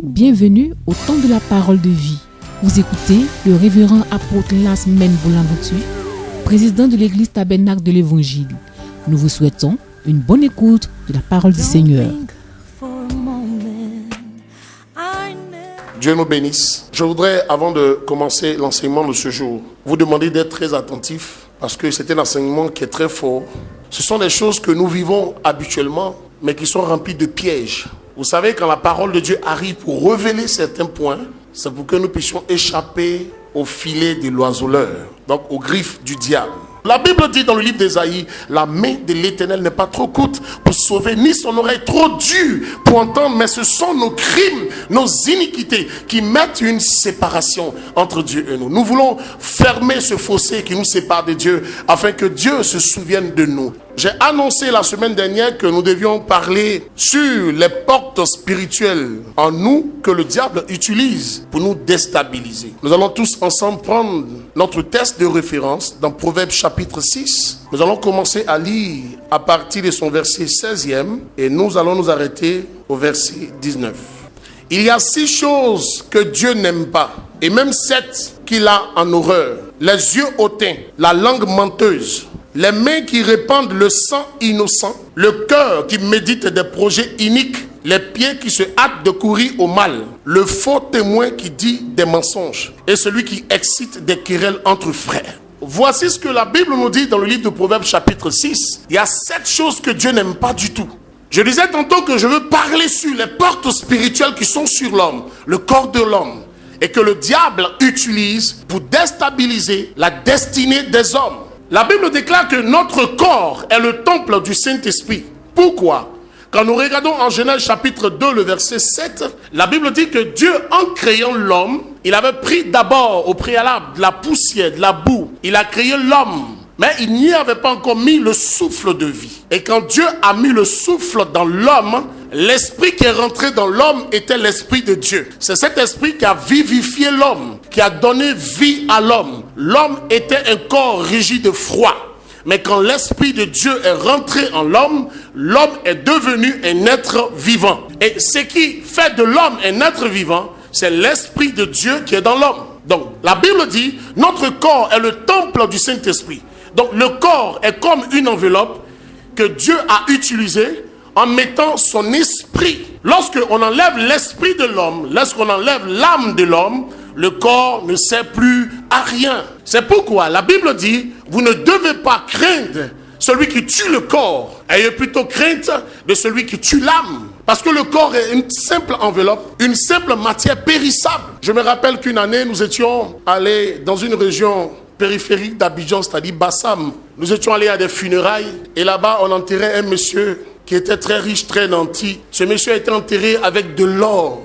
Bienvenue au temps de la parole de vie. Vous écoutez le révérend apôtre Lasmen Boulaventure, président de l'église Tabernacle de l'Évangile. Nous vous souhaitons une bonne écoute de la parole du Seigneur. Dieu nous bénisse. Je voudrais, avant de commencer l'enseignement de ce jour, vous demander d'être très attentifs parce que c'est un enseignement qui est très fort. Ce sont des choses que nous vivons habituellement, mais qui sont remplies de pièges. Vous savez, quand la parole de Dieu arrive pour révéler certains points, c'est pour que nous puissions échapper au filet de l'oiseleur, donc aux griffes du diable. La Bible dit dans le livre d'Ésaïe, la main de l'Éternel n'est pas trop courte pour sauver, ni son oreille trop dure pour entendre, mais ce sont nos crimes, nos iniquités qui mettent une séparation entre Dieu et nous. Nous voulons fermer ce fossé qui nous sépare de Dieu afin que Dieu se souvienne de nous. J'ai annoncé la semaine dernière que nous devions parler sur les portes spirituelles en nous que le diable utilise pour nous déstabiliser. Nous allons tous ensemble prendre notre texte de référence dans Proverbes chapitre 6. Nous allons commencer à lire à partir de son verset 16e et nous allons nous arrêter au verset 19. Il y a 6 choses que Dieu n'aime pas et même 7 qu'il a en horreur. Les yeux hautains, la langue menteuse, les mains qui répandent le sang innocent, le cœur qui médite des projets iniques, les pieds qui se hâtent de courir au mal, le faux témoin qui dit des mensonges et celui qui excite des querelles entre frères. Voici ce que la Bible nous dit dans le livre de Proverbes chapitre 6. Il y a 7 choses que Dieu n'aime pas du tout. Je disais tantôt que je veux parler sur les portes spirituelles qui sont sur l'homme, le corps de l'homme, et que le diable utilise pour déstabiliser la destinée des hommes. La Bible déclare que notre corps est le temple du Saint-Esprit. Pourquoi? Quand nous regardons en Genèse chapitre 2, le verset 7, la Bible dit que Dieu, en créant l'homme, il avait pris d'abord au préalable de la poussière, de la boue. Il a créé l'homme, mais il n'y avait pas encore mis le souffle de vie. Et quand Dieu a mis le souffle dans l'homme, l'esprit qui est rentré dans l'homme était l'esprit de Dieu. C'est cet esprit qui a vivifié l'homme, qui a donné vie à l'homme. L'homme était un corps rigide de froid. Mais quand l'esprit de Dieu est rentré en l'homme, l'homme est devenu un être vivant. Et ce qui fait de l'homme un être vivant, c'est l'esprit de Dieu qui est dans l'homme. Donc, la Bible dit, notre corps est le temple du Saint-Esprit. Donc, le corps est comme une enveloppe que Dieu a utilisée en mettant son esprit. Lorsqu'on enlève l'esprit de l'homme, lorsqu'on enlève l'âme de l'homme, le corps ne sert plus à rien. C'est pourquoi la Bible dit, vous ne devez pas craindre celui qui tue le corps, ayez plutôt crainte de celui qui tue l'âme. Parce que le corps est une simple enveloppe, une simple matière périssable. Je me rappelle qu'une année, nous étions allés dans une région périphérique d'Abidjan, c'est-à-dire Bassam. Nous étions allés à des funérailles et là-bas, on enterrait un monsieur qui était très riche, très nanti. Ce monsieur a été enterré avec de l'or,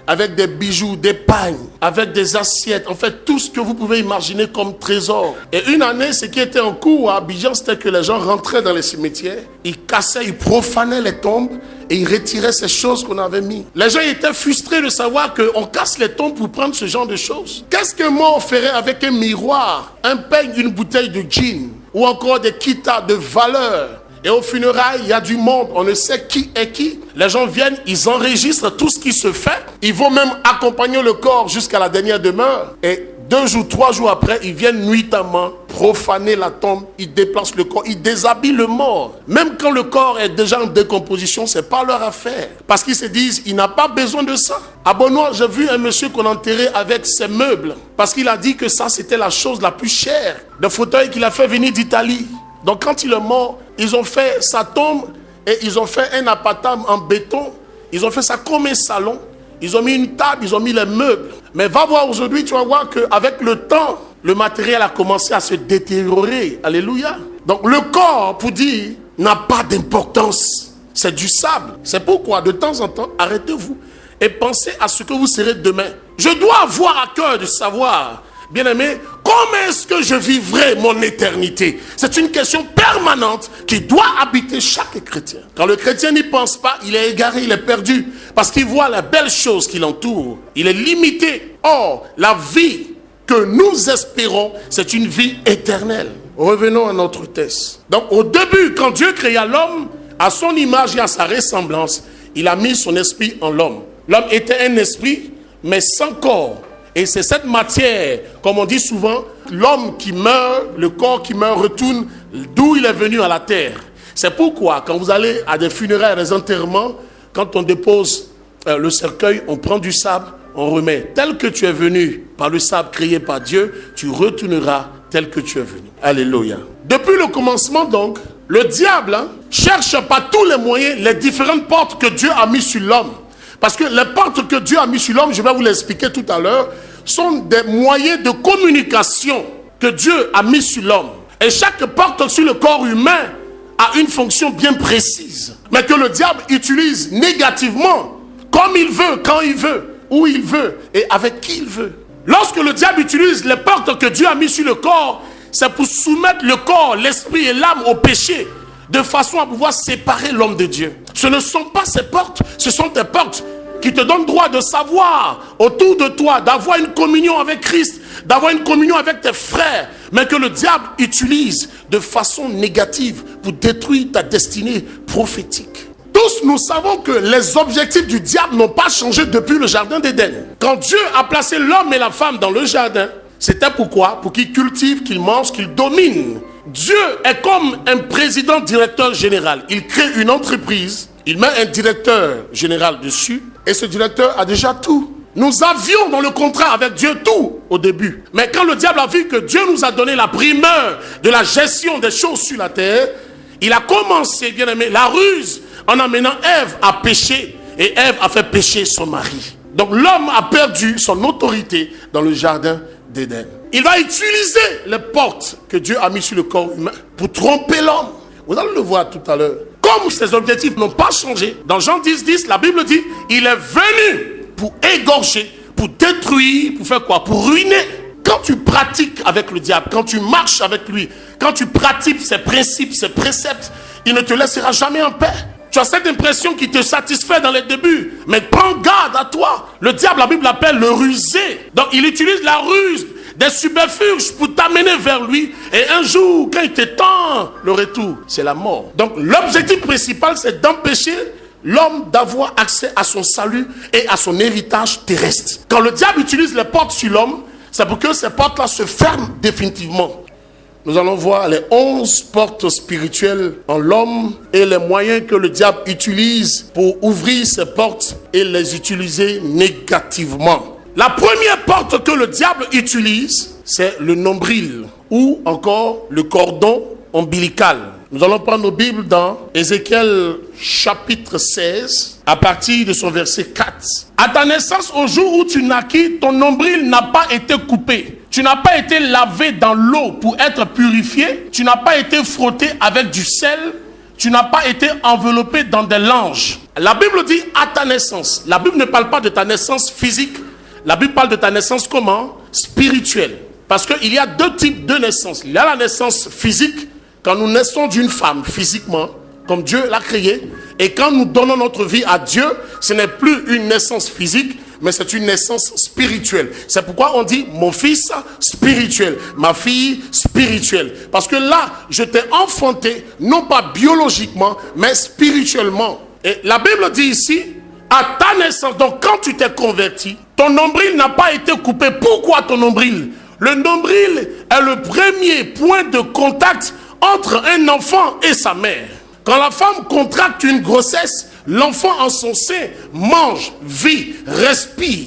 avec des bijoux, des pagnes, avec des assiettes, en fait tout ce que vous pouvez imaginer comme trésor. Et une année, ce qui était en cours à Abidjan, c'était que les gens rentraient dans les cimetières, ils cassaient, ils profanaient les tombes et ils retiraient ces choses qu'on avait mis. Les gens étaient frustrés de savoir qu'on casse les tombes pour prendre ce genre de choses. Qu'est-ce qu'un mort ferait avec un miroir, un peigne, une bouteille de gin ou encore des quitas de valeur? Et au funérailles, il y a du monde, on ne sait qui est qui. Les gens viennent, ils enregistrent tout ce qui se fait. Ils vont même accompagner le corps jusqu'à la dernière demeure. Et 2 jours, 3 jours après, ils viennent nuitamment profaner la tombe. Ils déplacent le corps, ils déshabillent le mort. Même quand le corps est déjà en décomposition, c'est pas leur affaire. Parce qu'ils se disent, il n'a pas besoin de ça. À Benoît, j'ai vu un monsieur qu'on enterrait avec ses meubles. Parce qu'il a dit que ça, c'était la chose la plus chère. Des fauteuils qu'il a fait venir d'Italie. Donc quand il est mort, ils ont fait sa tombe et ils ont fait un appartement en béton. Ils ont fait ça comme un salon. Ils ont mis une table, ils ont mis les meubles. Mais va voir aujourd'hui, tu vas voir qu'avec le temps, le matériel a commencé à se détériorer. Alléluia. Donc le corps, pour dire, n'a pas d'importance. C'est du sable. C'est pourquoi de temps en temps, arrêtez-vous et pensez à ce que vous serez demain. Je dois avoir à cœur de savoir, bien-aimé, comment est-ce que je vivrai mon éternité? C'est une question permanente qui doit habiter chaque chrétien. Quand le chrétien n'y pense pas, il est égaré, il est perdu. Parce qu'il voit les belles choses qui l'entourent. Il est limité. Or, la vie que nous espérons, c'est une vie éternelle. Revenons à notre texte. Donc, au début, quand Dieu créa l'homme, à son image et à sa ressemblance, il a mis son esprit en l'homme. L'homme était un esprit, mais sans corps. Et c'est cette matière, comme on dit souvent, l'homme qui meurt, le corps qui meurt retourne d'où il est venu à la terre. C'est pourquoi, quand vous allez à des funérailles, à des enterrements, quand on dépose le cercueil, on prend du sable, on remet. Tel que tu es venu par le sable créé par Dieu, tu retourneras tel que tu es venu. Alléluia. Depuis le commencement donc, le diable cherche par tous les moyens les différentes portes que Dieu a mises sur l'homme. Parce que les portes que Dieu a mises sur l'homme, je vais vous l'expliquer tout à l'heure, sont des moyens de communication que Dieu a mis sur l'homme. Et chaque porte sur le corps humain a une fonction bien précise, mais que le diable utilise négativement, comme il veut, quand il veut, où il veut et avec qui il veut. Lorsque le diable utilise les portes que Dieu a mis sur le corps, c'est pour soumettre le corps, l'esprit et l'âme au péché, de façon à pouvoir séparer l'homme de Dieu. Ce ne sont pas ces portes, ce sont des portes qui te donnent droit de savoir autour de toi, d'avoir une communion avec Christ, d'avoir une communion avec tes frères, mais que le diable utilise de façon négative pour détruire ta destinée prophétique. Tous nous savons que les objectifs du diable n'ont pas changé depuis le jardin d'Éden. Quand Dieu a placé l'homme et la femme dans le jardin, c'était pourquoi? Pour qu'ils cultivent, qu'ils mangent, qu'ils dominent. Dieu est comme un président directeur général. Il crée une entreprise, il met un directeur général dessus, et ce directeur a déjà tout. Nous avions dans le contrat avec Dieu tout au début. Mais quand le diable a vu que Dieu nous a donné la primeur de la gestion des choses sur la terre, il a commencé, bien aimé, la ruse en amenant Ève à pécher. Et Ève a fait pécher son mari. Donc l'homme a perdu son autorité dans le jardin d'Éden. Il va utiliser les portes que Dieu a mises sur le corps humain pour tromper l'homme. Vous allez le voir tout à l'heure. Comme ses objectifs n'ont pas changé, dans Jean 10, la Bible dit, il est venu pour égorger, pour détruire, pour faire quoi? Pour ruiner. Quand tu pratiques avec le diable, quand tu marches avec lui, quand tu pratiques ses principes, ses préceptes, il ne te laissera jamais en paix. Tu as cette impression qui te satisfait dans les débuts, mais prends garde à toi. Le diable, la Bible l'appelle le rusé. Donc il utilise la ruse, des subterfuges pour t'amener vers lui. Et un jour, quand il te tend le retour, c'est la mort. Donc l'objectif principal, c'est d'empêcher l'homme d'avoir accès à son salut et à son héritage terrestre. Quand le diable utilise les portes sur l'homme, c'est pour que ces portes-là se ferment définitivement. Nous allons voir les 11 portes spirituelles en l'homme et les moyens que le diable utilise pour ouvrir ces portes et les utiliser négativement. La première porte que le diable utilise, c'est le nombril ou encore le cordon ombilical. Nous allons prendre nos Bibles dans Ézéchiel chapitre 16, à partir de son verset 4. À ta naissance, au jour où tu naquis, ton nombril n'a pas été coupé. Tu n'as pas été lavé dans l'eau pour être purifié. Tu n'as pas été frotté avec du sel. Tu n'as pas été enveloppé dans des langes. La Bible dit à ta naissance. La Bible ne parle pas de ta naissance physique. La Bible parle de ta naissance comment? Spirituelle. Parce qu'il y a deux types de naissance. Il y a la naissance physique, quand nous naissons d'une femme physiquement, comme Dieu l'a créé. Et quand nous donnons notre vie à Dieu, ce n'est plus une naissance physique, mais c'est une naissance spirituelle. C'est pourquoi on dit mon fils spirituel, ma fille spirituelle. Parce que là, je t'ai enfanté, non pas biologiquement, mais spirituellement. Et la Bible dit ici, à ta naissance, donc quand tu t'es converti, ton nombril n'a pas été coupé. Pourquoi ton nombril? Le nombril est le premier point de contact entre un enfant et sa mère. Quand la femme contracte une grossesse, l'enfant en son sein mange, vit, respire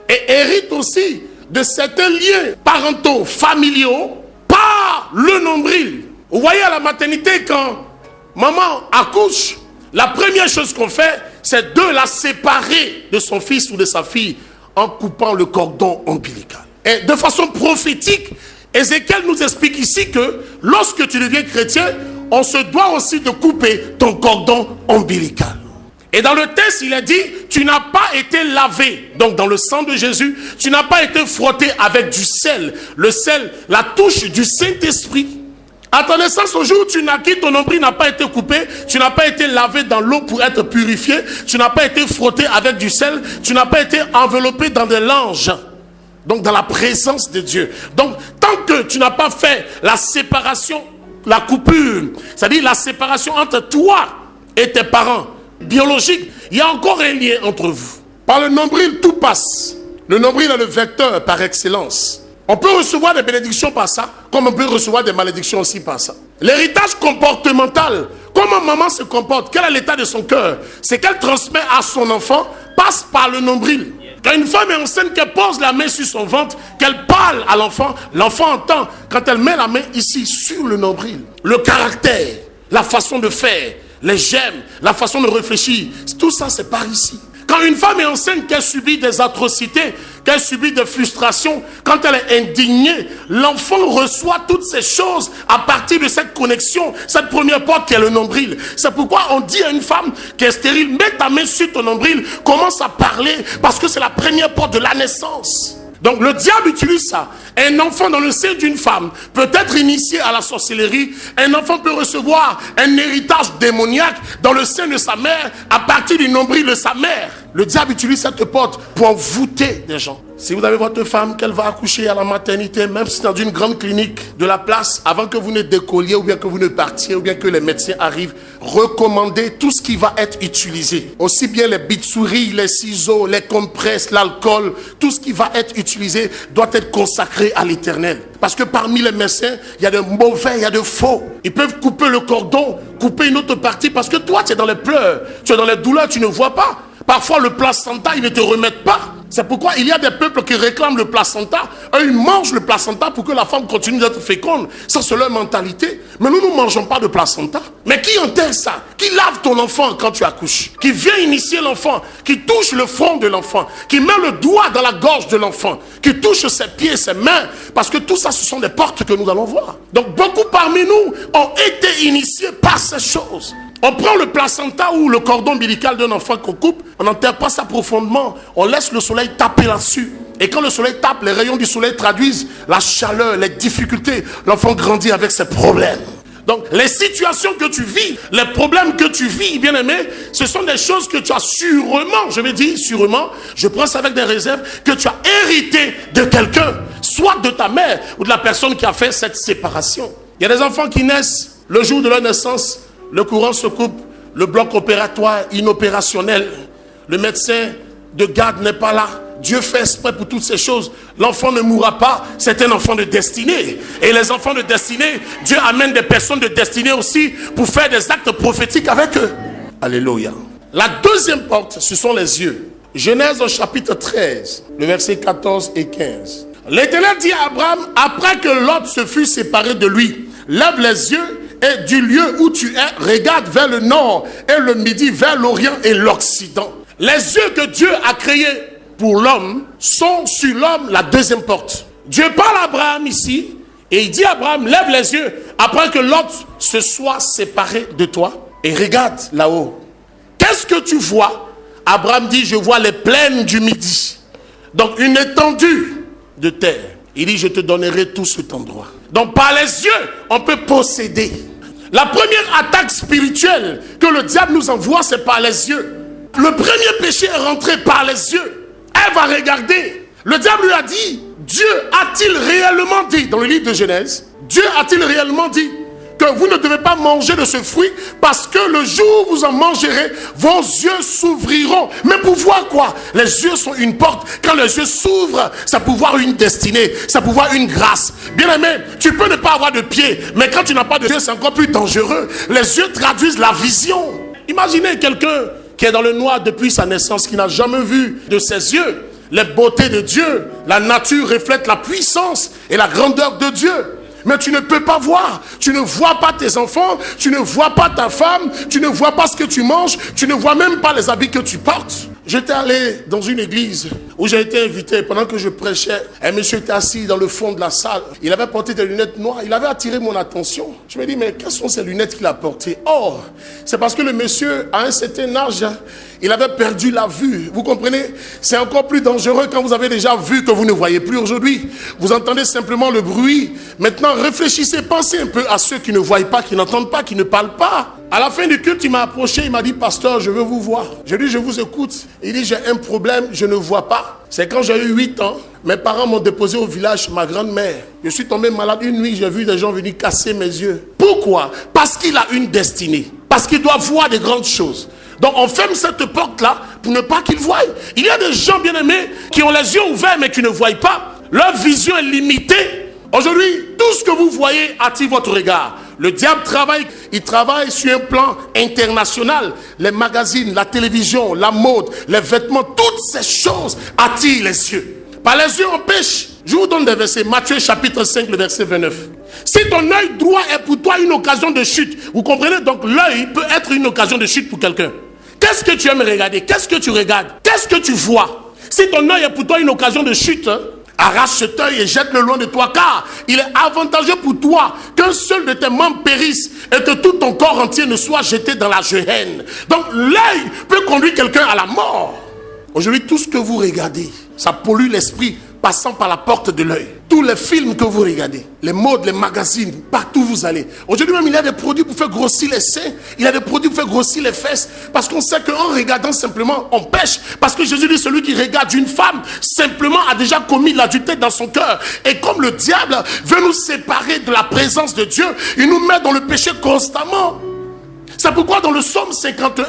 et hérite aussi de certains liens parentaux, familiaux par le nombril. Vous voyez à la maternité, quand maman accouche, la première chose qu'on fait, c'est de la séparer de son fils ou de sa fille en coupant le cordon ombilical. Et de façon prophétique, Ézéchiel nous explique ici que lorsque tu deviens chrétien, on se doit aussi de couper ton cordon ombilical. Et dans le texte, il est dit, tu n'as pas été lavé, donc dans le sang de Jésus, tu n'as pas été frotté avec du sel. Le sel, la touche du Saint-Esprit. À ta naissance, au jour où tu naquis, ton nombril n'a pas été coupé, tu n'as pas été lavé dans l'eau pour être purifié, tu n'as pas été frotté avec du sel, tu n'as pas été enveloppé dans des langes. Donc dans la présence de Dieu. Donc tant que tu n'as pas fait la séparation, la coupure, c'est-à-dire la séparation entre toi et tes parents biologiques, il y a encore un lien entre vous. Par le nombril, tout passe. Le nombril est le vecteur par excellence. On peut recevoir des bénédictions par ça, comme on peut recevoir des malédictions aussi par ça. L'héritage comportemental, comment maman se comporte, quel est l'état de son cœur, c'est qu'elle transmet à son enfant, passe par le nombril. Quand une femme est enceinte, qu'elle pose la main sur son ventre, qu'elle parle à l'enfant, l'enfant entend quand elle met la main ici sur le nombril. Le caractère, la façon de faire, les gemmes, la façon de réfléchir, tout ça c'est par ici. Quand une femme est enceinte, qu'elle subit des atrocités, qu'elle subit des frustrations, quand elle est indignée, l'enfant reçoit toutes ces choses à partir de cette connexion, cette première porte qui est le nombril. C'est pourquoi on dit à une femme qui est stérile, mets ta main sur ton nombril, commence à parler, parce que c'est la première porte de la naissance. Donc le diable utilise ça. Un enfant dans le sein d'une femme peut être initié à la sorcellerie. Un enfant peut recevoir un héritage démoniaque dans le sein de sa mère à partir du nombril de sa mère. Le diable utilise cette porte pour envoûter des gens. Si vous avez votre femme qu'elle va accoucher à la maternité, même si c'est dans une grande clinique de la place, avant que vous ne décolliez ou bien que vous ne partiez ou bien que les médecins arrivent, recommandez tout ce qui va être utilisé. Aussi bien les bitsouris, les ciseaux, les compresses, l'alcool, tout ce qui va être utilisé doit être consacré à l'Éternel. Parce que parmi les médecins, il y a de mauvais, il y a de faux. Ils peuvent couper le cordon, couper une autre partie parce que toi tu es dans les pleurs, tu es dans les douleurs, tu ne vois pas. Parfois le placenta, ils ne te remettent pas. C'est pourquoi il y a des peuples qui réclament le placenta. Eux, ils mangent le placenta pour que la femme continue d'être féconde. Ça, c'est leur mentalité. Mais nous ne mangeons pas de placenta. Mais qui enterre ça? Qui lave ton enfant quand tu accouches? Qui vient initier l'enfant? Qui touche le front de l'enfant? Qui met le doigt dans la gorge de l'enfant? Qui touche ses pieds, ses mains? Parce que tout ça, ce sont des portes que nous allons voir. Donc, beaucoup parmi nous ont été initiés par ces choses. On prend le placenta ou le cordon ombilical d'un enfant qu'on coupe, on n'enterre pas ça profondément, on laisse le soleil taper là-dessus. Et quand le soleil tape, les rayons du soleil traduisent la chaleur, les difficultés. L'enfant grandit avec ses problèmes. Donc, les situations que tu vis, les problèmes que tu vis, bien aimé, ce sont des choses que tu as sûrement, je vais dire sûrement, je prends ça avec des réserves, que tu as hérité de quelqu'un, soit de ta mère ou de la personne qui a fait cette séparation. Il y a des enfants qui naissent, le jour de leur naissance, le courant se coupe, le bloc opératoire inopérationnel, le médecin de garde n'est pas là. Dieu fait exprès pour toutes ces choses. L'enfant ne mourra pas, c'est un enfant de destinée. Et les enfants de destinée, Dieu amène des personnes de destinée aussi pour faire des actes prophétiques avec eux. Alléluia. La deuxième porte, ce sont les yeux. Genèse au chapitre 13, le verset 14 et 15. L'Éternel dit à Abraham, après que Lot se fut séparé de lui, lève les yeux et du lieu où tu es, regarde vers le nord et le midi, vers l'orient et l'occident. Les yeux que Dieu a créés pour l'homme sont sur l'homme la deuxième porte. Dieu parle à Abraham ici et il dit à Abraham, lève les yeux après que Lot se soit séparé de toi et regarde là-haut. Qu'est-ce que tu vois? Abraham dit, je vois les plaines du midi. Donc une étendue de terre. Il dit, je te donnerai tout cet endroit. Donc par les yeux, on peut posséder. La première attaque spirituelle que le diable nous envoie, c'est par les yeux. Le premier péché est rentré par les yeux. Elle va regarder. Le diable lui a dit, Dieu a-t-il réellement dit, dans le livre de Genèse, Dieu a-t-il réellement dit que vous ne devez pas manger de ce fruit parce que le jour où vous en mangerez, vos yeux s'ouvriront. Mais pour voir quoi? Les yeux sont une porte. Quand les yeux s'ouvrent, c'est pour voir une destinée, c'est pour voir une grâce. Bien aimé, tu peux ne pas avoir de pied, mais quand tu n'as pas de yeux, c'est encore plus dangereux. Les yeux traduisent la vision. Imaginez quelqu'un qui est dans le noir depuis sa naissance, qui n'a jamais vu de ses yeux les beautés de Dieu. La nature reflète la puissance et la grandeur de Dieu. Mais tu ne peux pas voir. Tu ne vois pas tes enfants, tu ne vois pas ta femme, tu ne vois pas ce que tu manges, tu ne vois même pas les habits que tu portes. J'étais allé dans une église où j'ai été invité pendant que je prêchais. Un monsieur était assis dans le fond de la salle. Il avait porté des lunettes noires. Il avait attiré mon attention. Je me dis, mais quelles sont ces lunettes qu'il a portées? Oh, c'est parce que le monsieur, à un certain âge, il avait perdu la vue. Vous comprenez? C'est encore plus dangereux quand vous avez déjà vu que vous ne voyez plus aujourd'hui. Vous entendez simplement le bruit. Maintenant, réfléchissez, pensez un peu à ceux qui ne voient pas, qui n'entendent pas, qui ne parlent pas. À la fin du culte, il m'a approché, il m'a dit, pasteur, je veux vous voir. Je lui ai dit, je vous écoute. Il dit, j'ai un problème, je ne vois pas. C'est quand j'ai eu 8 ans, mes parents m'ont déposé au village chez ma grand-mère. Je suis tombé malade une nuit, j'ai vu des gens venir casser mes yeux. Pourquoi? Parce qu'il a une destinée. Parce qu'il doit voir des grandes choses. Donc on ferme cette porte-là pour ne pas qu'il voie. Il y a des gens bien-aimés qui ont les yeux ouverts mais qui ne voient pas. Leur vision est limitée. Aujourd'hui, tout ce que vous voyez attire votre regard. Le diable travaille, il travaille sur un plan international. Les magazines, la télévision, la mode, les vêtements, toutes ces choses attirent les yeux. Par les yeux on pêche. Je vous donne des versets. Matthieu chapitre 5, le verset 29. Si ton œil droit est pour toi une occasion de chute, vous comprenez, donc l'œil peut être une occasion de chute pour quelqu'un. Qu'est-ce que tu aimes regarder? Qu'est-ce que tu regardes? Qu'est-ce que tu vois? Si ton œil est pour toi une occasion de chute, arrache cet œil et jette-le loin de toi, car il est avantageux pour toi qu'un seul de tes membres périsse et que tout ton corps entier ne soit jeté dans la géhenne. Donc l'œil peut conduire quelqu'un à la mort. Aujourd'hui, tout ce que vous regardez, ça pollue l'esprit passant par la porte de l'œil. Tous les films que vous regardez, les modes, les magazines, partout où vous allez. Aujourd'hui même, il y a des produits pour faire grossir les seins, il y a des produits pour faire grossir les fesses, parce qu'on sait qu'en regardant simplement, on pêche. Parce que Jésus dit, celui qui regarde une femme, simplement a déjà commis l'adultère dans son cœur. Et comme le diable veut nous séparer de la présence de Dieu, il nous met dans le péché constamment. C'est pourquoi dans le psaume 51,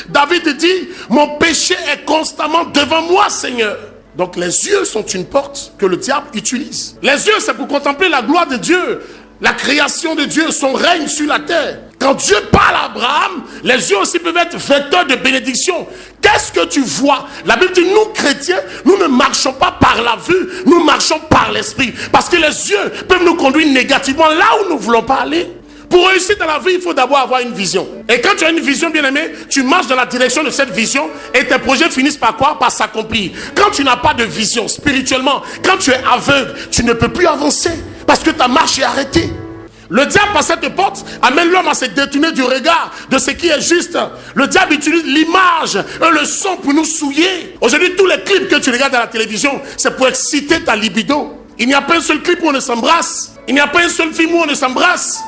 David dit, mon péché est constamment devant moi, Seigneur. Donc les yeux sont une porte que le diable utilise. Les yeux, c'est pour contempler la gloire de Dieu, la création de Dieu, son règne sur la terre. Quand Dieu parle à Abraham, les yeux aussi peuvent être vecteurs de bénédiction. Qu'est-ce que tu vois? La Bible dit, nous chrétiens, nous ne marchons pas par la vue, nous marchons par l'esprit. Parce que les yeux peuvent nous conduire négativement là où nous ne voulons pas aller. Pour réussir dans la vie, il faut d'abord avoir une vision. Et quand tu as une vision, bien-aimé, tu marches dans la direction de cette vision et tes projets finissent par quoi? Par s'accomplir. Quand tu n'as pas de vision spirituellement, quand tu es aveugle, tu ne peux plus avancer parce que ta marche est arrêtée. Le diable, par cette porte, amène l'homme à se détourner du regard de ce qui est juste. Le diable utilise l'image et le son pour nous souiller. Aujourd'hui, tous les clips que tu regardes à la télévision, c'est pour exciter ta libido. Il n'y a pas un seul clip où on ne s'embrasse. Il n'y a pas un seul film où on ne s'embrasse.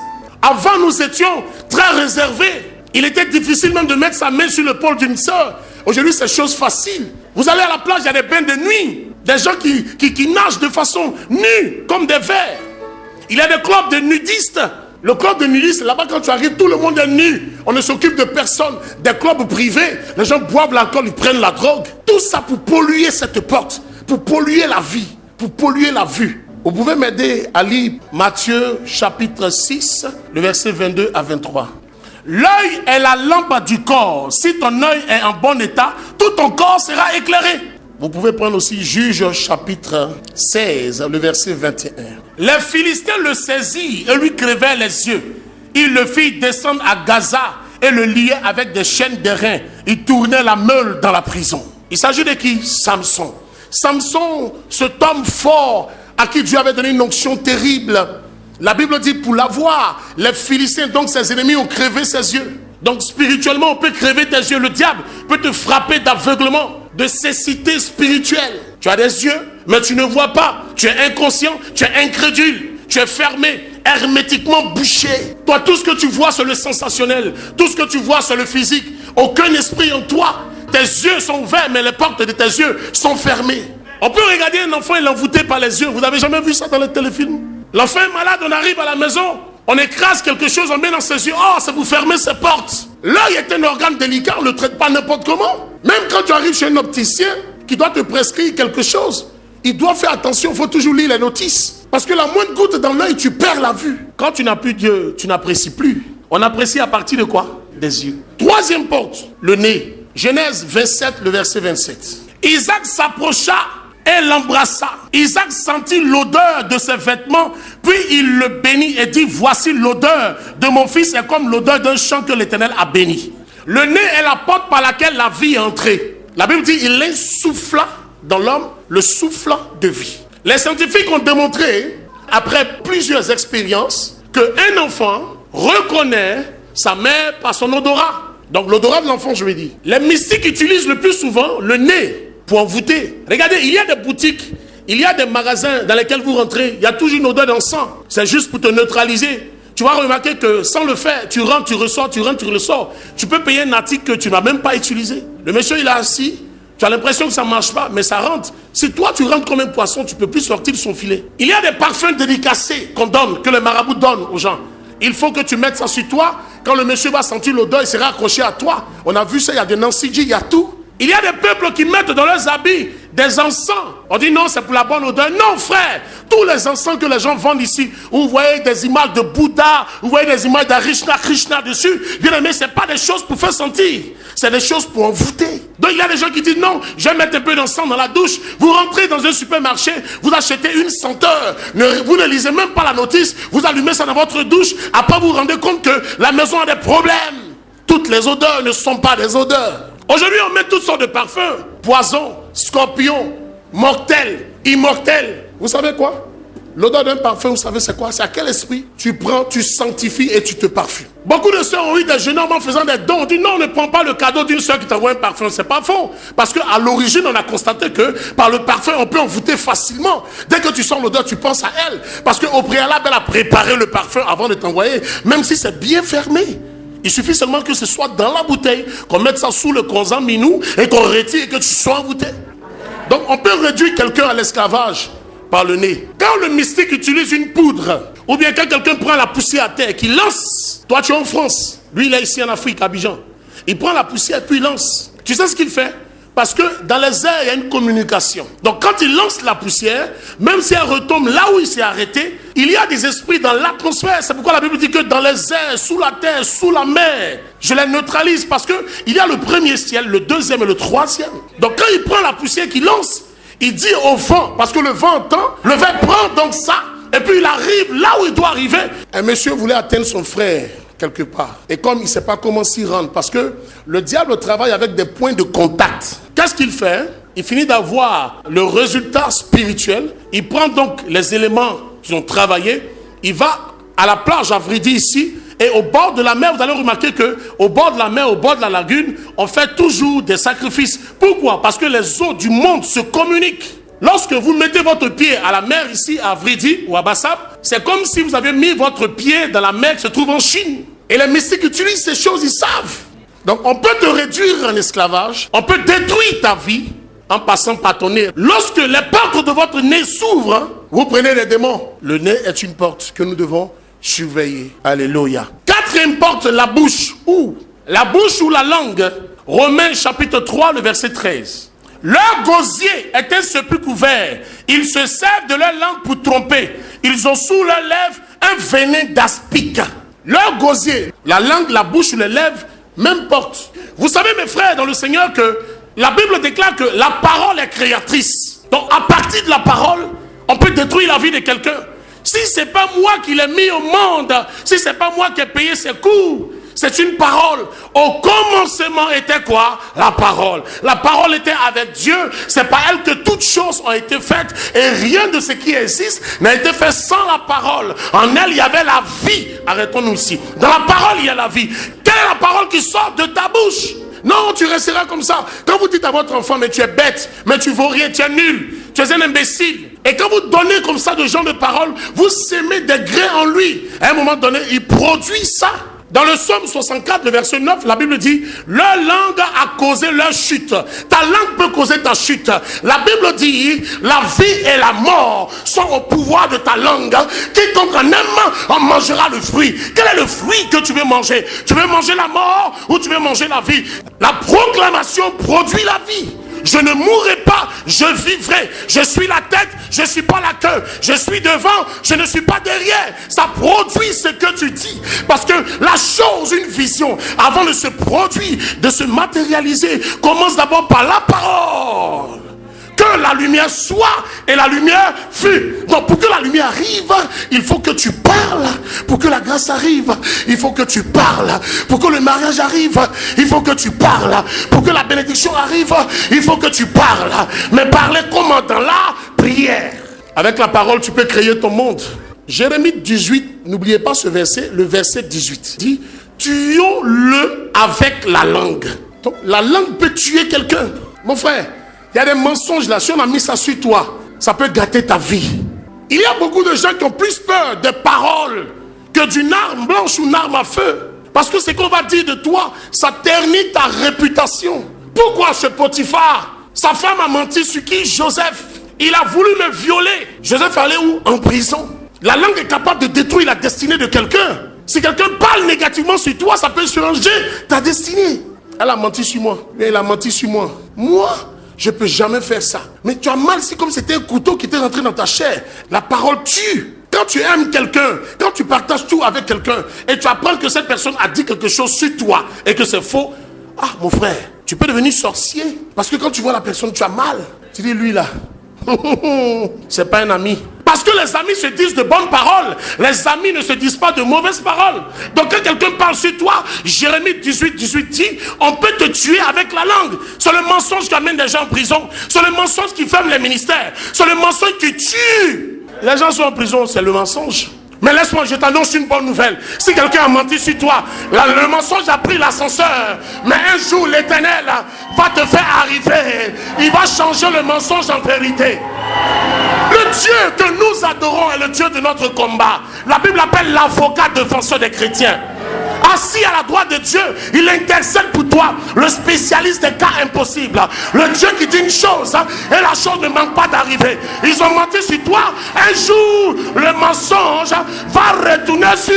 Avant, nous étions très réservés. Il était difficile même de mettre sa main sur l'épaule d'une sœur. Aujourd'hui, c'est chose facile. Vous allez à la plage, il y a des bains de nuit. Des gens qui nagent de façon nue, comme des vers. Il y a des clubs de nudistes. Le club de nudistes, là-bas, quand tu arrives, tout le monde est nu. On ne s'occupe de personne. Des clubs privés, les gens boivent l'alcool, ils prennent la drogue. Tout ça pour polluer cette porte, pour polluer la vie, pour polluer la vue. Vous pouvez m'aider à lire Matthieu chapitre 6, le verset 22 à 23. L'œil est la lampe du corps. Si ton œil est en bon état, tout ton corps sera éclairé. Vous pouvez prendre aussi Juge chapitre 16, le verset 21. Les Philistins le saisirent et lui crevèrent les yeux. Ils le firent descendre à Gaza et le liaient avec des chaînes d'airain. Ils tournaient la meule dans la prison. Il s'agit de qui? Samson. Samson, cet homme fort à qui Dieu avait donné une onction terrible. La Bible dit, pour l'avoir, les Philistins, donc ses ennemis, ont crevé ses yeux. Donc spirituellement, on peut crever tes yeux. Le diable peut te frapper d'aveuglement, de cécité spirituelle. Tu as des yeux, mais tu ne vois pas. Tu es inconscient, tu es incrédule, tu es fermé, hermétiquement bouché. Toi, tout ce que tu vois, c'est le sensationnel. Tout ce que tu vois, c'est le physique. Aucun esprit en toi. Tes yeux sont ouverts, mais les portes de tes yeux sont fermées. On peut regarder un enfant et l'envoûter par les yeux. Vous n'avez jamais vu ça dans les téléfilms? L'enfant est malade, on arrive à la maison, on écrase quelque chose, on met dans ses yeux. Oh, c'est pour fermer ses portes. L'œil est un organe délicat, on ne le traite pas n'importe comment. Même quand tu arrives chez un opticien qui doit te prescrire quelque chose, il doit faire attention, il faut toujours lire les notices. Parce que la moindre goutte dans l'œil, tu perds la vue. Quand tu n'as plus Dieu, tu n'apprécies plus. On apprécie à partir de quoi? Des yeux. Troisième porte, le nez. Genèse 27, le verset 27. Isaac s'approcha et l'embrassa. Isaac sentit l'odeur de ses vêtements, puis il le bénit et dit, voici l'odeur de mon fils est comme l'odeur d'un champ que l'Éternel a béni. Le nez est la porte par laquelle la vie est entrée. La Bible dit, il insuffla dans l'homme le souffle de vie. Les scientifiques ont démontré, après plusieurs expériences, qu'un enfant reconnaît sa mère par son odorat. Donc l'odorat de l'enfant, je vais dire. Les mystiques utilisent le plus souvent le nez pour envoûter. Regardez, il y a des boutiques, il y a des magasins dans lesquels vous rentrez, il y a toujours une odeur d'encens. C'est juste pour te neutraliser. Tu vas remarquer que sans le faire, tu rentres, tu ressors, tu rentres, tu ressors. Tu peux payer un article que tu n'as même pas utilisé. Le monsieur, il est assis, tu as l'impression que ça ne marche pas, mais ça rentre. Si toi, tu rentres comme un poisson, tu ne peux plus sortir de son filet. Il y a des parfums dédicacés qu'on donne, que les marabouts donnent aux gens. Il faut que tu mettes ça sur toi, Quand le monsieur va sentir l'odeur, il sera accroché à toi. On a vu ça, il y a des Nancy, il y a tout. Il y a des peuples qui mettent dans leurs habits des encens. On dit non, c'est pour la bonne odeur. Non, frère. Tous les encens que les gens vendent ici, où vous voyez des images de Bouddha, vous voyez des images de Krishna dessus. Bien aimé, ce n'est pas des choses pour faire sentir. C'est des choses pour envoûter. Donc il y a des gens qui disent non, je vais mettre un peu d'encens dans la douche. Vous rentrez dans un supermarché, vous achetez une senteur. Vous ne lisez même pas la notice. Vous allumez ça dans votre douche. Après, vous vous rendez compte que la maison a des problèmes. Toutes les odeurs ne sont pas des odeurs. Aujourd'hui, on met toutes sortes de parfums. Poison, scorpion, mortel, immortel. Vous savez quoi? L'odeur d'un parfum, vous savez c'est quoi? C'est à quel esprit? Tu prends, tu sanctifies et tu te parfumes. Beaucoup de sœurs ont eu des jeunes hommes en faisant des dons. On dit non, on ne prend pas le cadeau d'une sœur qui t'envoie un parfum. C'est pas faux. Parce qu'à l'origine, on a constaté que par le parfum, on peut envoûter facilement. Dès que tu sens l'odeur, tu penses à elle. Parce qu'au préalable, elle a préparé le parfum avant de t'envoyer. Même si c'est bien fermé. Il suffit seulement que ce soit dans la bouteille, qu'on mette ça sous le croissant minou et qu'on retire et que tu sois envoûté. Donc on peut réduire quelqu'un à l'esclavage par le nez. Quand le mystique utilise une poudre, ou bien quand quelqu'un prend la poussière à terre, qu'il lance, toi tu es en France, lui il est ici en Afrique, à Abidjan, il prend la poussière puis il lance. Tu sais ce qu'il fait? Parce que dans les airs, il y a une communication. Donc quand il lance la poussière, même si elle retombe là où il s'est arrêté, il y a des esprits dans l'atmosphère. C'est pourquoi la Bible dit que dans les airs, sous la terre, sous la mer, je les neutralise. Parce qu'il y a le premier ciel, le deuxième et le troisième. Donc quand il prend la poussière qu'il lance, il dit au vent, parce que le vent entend, le vent prend donc ça, et puis il arrive là où il doit arriver. Un monsieur voulait atteindre son frère quelque part. Et comme il ne sait pas comment s'y rendre, parce que le diable travaille avec des points de contact. Qu'est-ce qu'il fait? Il finit d'avoir le résultat spirituel. Il prend donc les éléments qu'ils ont travaillés. Il va à la plage à Vridi ici. Et au bord de la mer, vous allez remarquer que au bord de la mer, au bord de la lagune, on fait toujours des sacrifices. Pourquoi? Parce que les eaux du monde se communiquent. Lorsque vous mettez votre pied à la mer ici, à Vridi ou à Bassap, c'est comme si vous avez mis votre pied dans la mer qui se trouve en Chine. Et les mystiques utilisent ces choses, ils savent. Donc on peut te réduire en esclavage, on peut détruire ta vie en passant par ton nez. Lorsque les portes de votre nez s'ouvrent, vous prenez les démons. Le nez est une porte que nous devons surveiller. Alléluia. Quatrième porte, la bouche. Où? La bouche ou la langue. Romains chapitre 3, le verset 13. Leur gosier est un sepulcre ouvert. Ils se servent de leur langue pour tromper. Ils ont sous leurs lèvres un venin d'aspic. Leur gosier, la langue, la bouche ou les lèvres, même porte. Vous savez mes frères dans le Seigneur que la Bible déclare que la parole est créatrice. Donc à partir de la parole, on peut détruire la vie de quelqu'un. Si ce n'est pas moi qui l'ai mis au monde, si ce n'est pas moi qui ai payé ses coûts, c'est une parole. Au commencement était quoi? La parole. La parole était avec Dieu. C'est par elle que toutes choses ont été faites. Et rien de ce qui existe n'a été fait sans la parole. En elle, il y avait la vie. Arrêtons-nous ici. Dans la parole, il y a la vie. Quelle est la parole qui sort de ta bouche? Non, tu resteras comme ça. Quand vous dites à votre enfant, mais tu es bête, mais tu vaux rien, tu es nul, tu es un imbécile. Et quand vous donnez comme ça de genre de parole, vous sémez des grains en lui. À un moment donné, il produit ça. Dans le psaume 64, le verset 9, la Bible dit, leur langue a causé leur chute. Ta langue peut causer ta chute. La Bible dit, la vie et la mort sont au pouvoir de ta langue. Quiconque en aime, en mangera le fruit. Quel est le fruit que tu veux manger? Tu veux manger la mort ou tu veux manger la vie? La proclamation produit la vie. Je ne mourrai pas, je vivrai. Je suis la tête, je ne suis pas la queue. Je suis devant, je ne suis pas derrière. Ça produit ce que tu dis. Parce que la chose, une vision, avant de se produire, de se matérialiser, commence d'abord par la parole. Que la lumière soit et la lumière fut. Donc pour que la lumière arrive, il faut que tu parles. Pour que la grâce arrive, il faut que tu parles. Pour que le mariage arrive, il faut que tu parles. Pour que la bénédiction arrive, il faut que tu parles. Mais parler comment? Dans la prière. Avec la parole, tu peux créer ton monde. Jérémie 18, n'oubliez pas ce verset, le verset 18 dit, tuons-le avec la langue. Donc la langue peut tuer quelqu'un. Mon frère, il y a des mensonges là, si on a mis ça sur toi, ça peut gâter ta vie. Il y a beaucoup de gens qui ont plus peur des paroles que d'une arme blanche ou une arme à feu. Parce que ce qu'on va dire de toi, ça ternit ta réputation. Pourquoi ce Potiphar? Sa femme a menti sur qui? Joseph. Il a voulu le violer. Joseph allait où? En prison. La langue est capable de détruire la destinée de quelqu'un. Si quelqu'un parle négativement sur toi, ça peut changer ta destinée. Elle a menti sur moi. Elle a menti sur moi. Moi, je ne peux jamais faire ça. Mais tu as mal, c'est comme si c'était un couteau qui était rentré dans ta chair. La parole tue. Quand tu aimes quelqu'un, quand tu partages tout avec quelqu'un, et tu apprends que cette personne a dit quelque chose sur toi, et que c'est faux, ah mon frère, tu peux devenir sorcier. Parce que quand tu vois la personne, tu as mal. Tu dis, lui là, c'est pas un ami. Parce que les amis se disent de bonnes paroles. Les amis ne se disent pas de mauvaises paroles. Donc quand quelqu'un parle sur toi, Jérémie 18 dit, on peut te tuer avec la langue. C'est le mensonge qui amène des gens en prison. C'est le mensonge qui ferme les ministères. C'est le mensonge qui tue. Les gens sont en prison, c'est le mensonge. Mais laisse-moi, je t'annonce une bonne nouvelle. Si quelqu'un a menti sur toi, le mensonge a pris l'ascenseur. Mais un jour, l'Éternel va te faire arriver. Il va changer le mensonge en vérité. Le Dieu que nous adorons est le Dieu de notre combat. La Bible appelle l'avocat défenseur des chrétiens. Assis à la droite de Dieu, il intercède pour toi, le spécialiste des cas impossibles. Le Dieu qui dit une chose et la chose ne manque pas d'arriver. Ils ont menti sur toi. Un jour, le mensonge va retourner sur.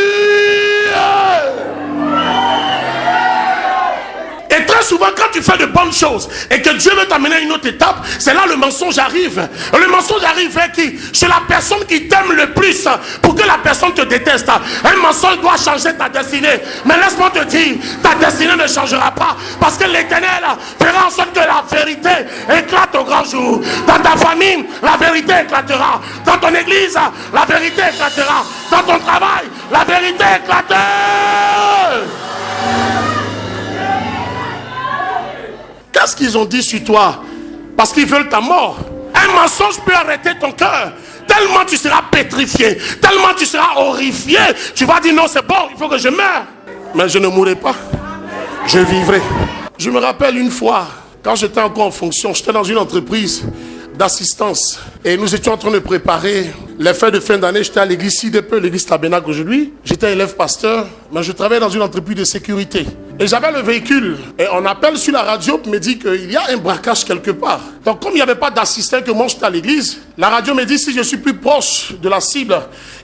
Et très souvent, quand tu fais de bonnes choses et que Dieu veut t'amener à une autre étape, c'est là le mensonge arrive. Le mensonge arrive vers qui? Chez la personne qui t'aime le plus, pour que la personne te déteste. Un mensonge doit changer ta destinée. Mais laisse-moi te dire, ta destinée ne changera pas. Parce que l'Éternel fera en sorte que la vérité éclate au grand jour. Dans ta famille, la vérité éclatera. Dans ton église, la vérité éclatera. Dans ton travail, la vérité éclatera. Qu'est-ce qu'ils ont dit sur toi? Parce qu'ils veulent ta mort. Un mensonge peut arrêter ton cœur. Tellement tu seras pétrifié, tellement tu seras horrifié. Tu vas dire non, c'est bon, il faut que je meure. Mais je ne mourrai pas. Je vivrai. Je me rappelle une fois, quand j'étais encore en fonction, j'étais dans une entreprise d'assistance. Et nous étions en train de préparer les fêtes de fin d'année. J'étais à l'église CDP, l'église Tabernacle aujourd'hui. J'étais élève pasteur, mais je travaillais dans une entreprise de sécurité. Et j'avais le véhicule. Et on appelle sur la radio pour me dire qu'il y a un braquage quelque part. Donc comme il n'y avait pas d'assistant que moi j'étais à l'église, la radio me dit si je suis plus proche de la cible,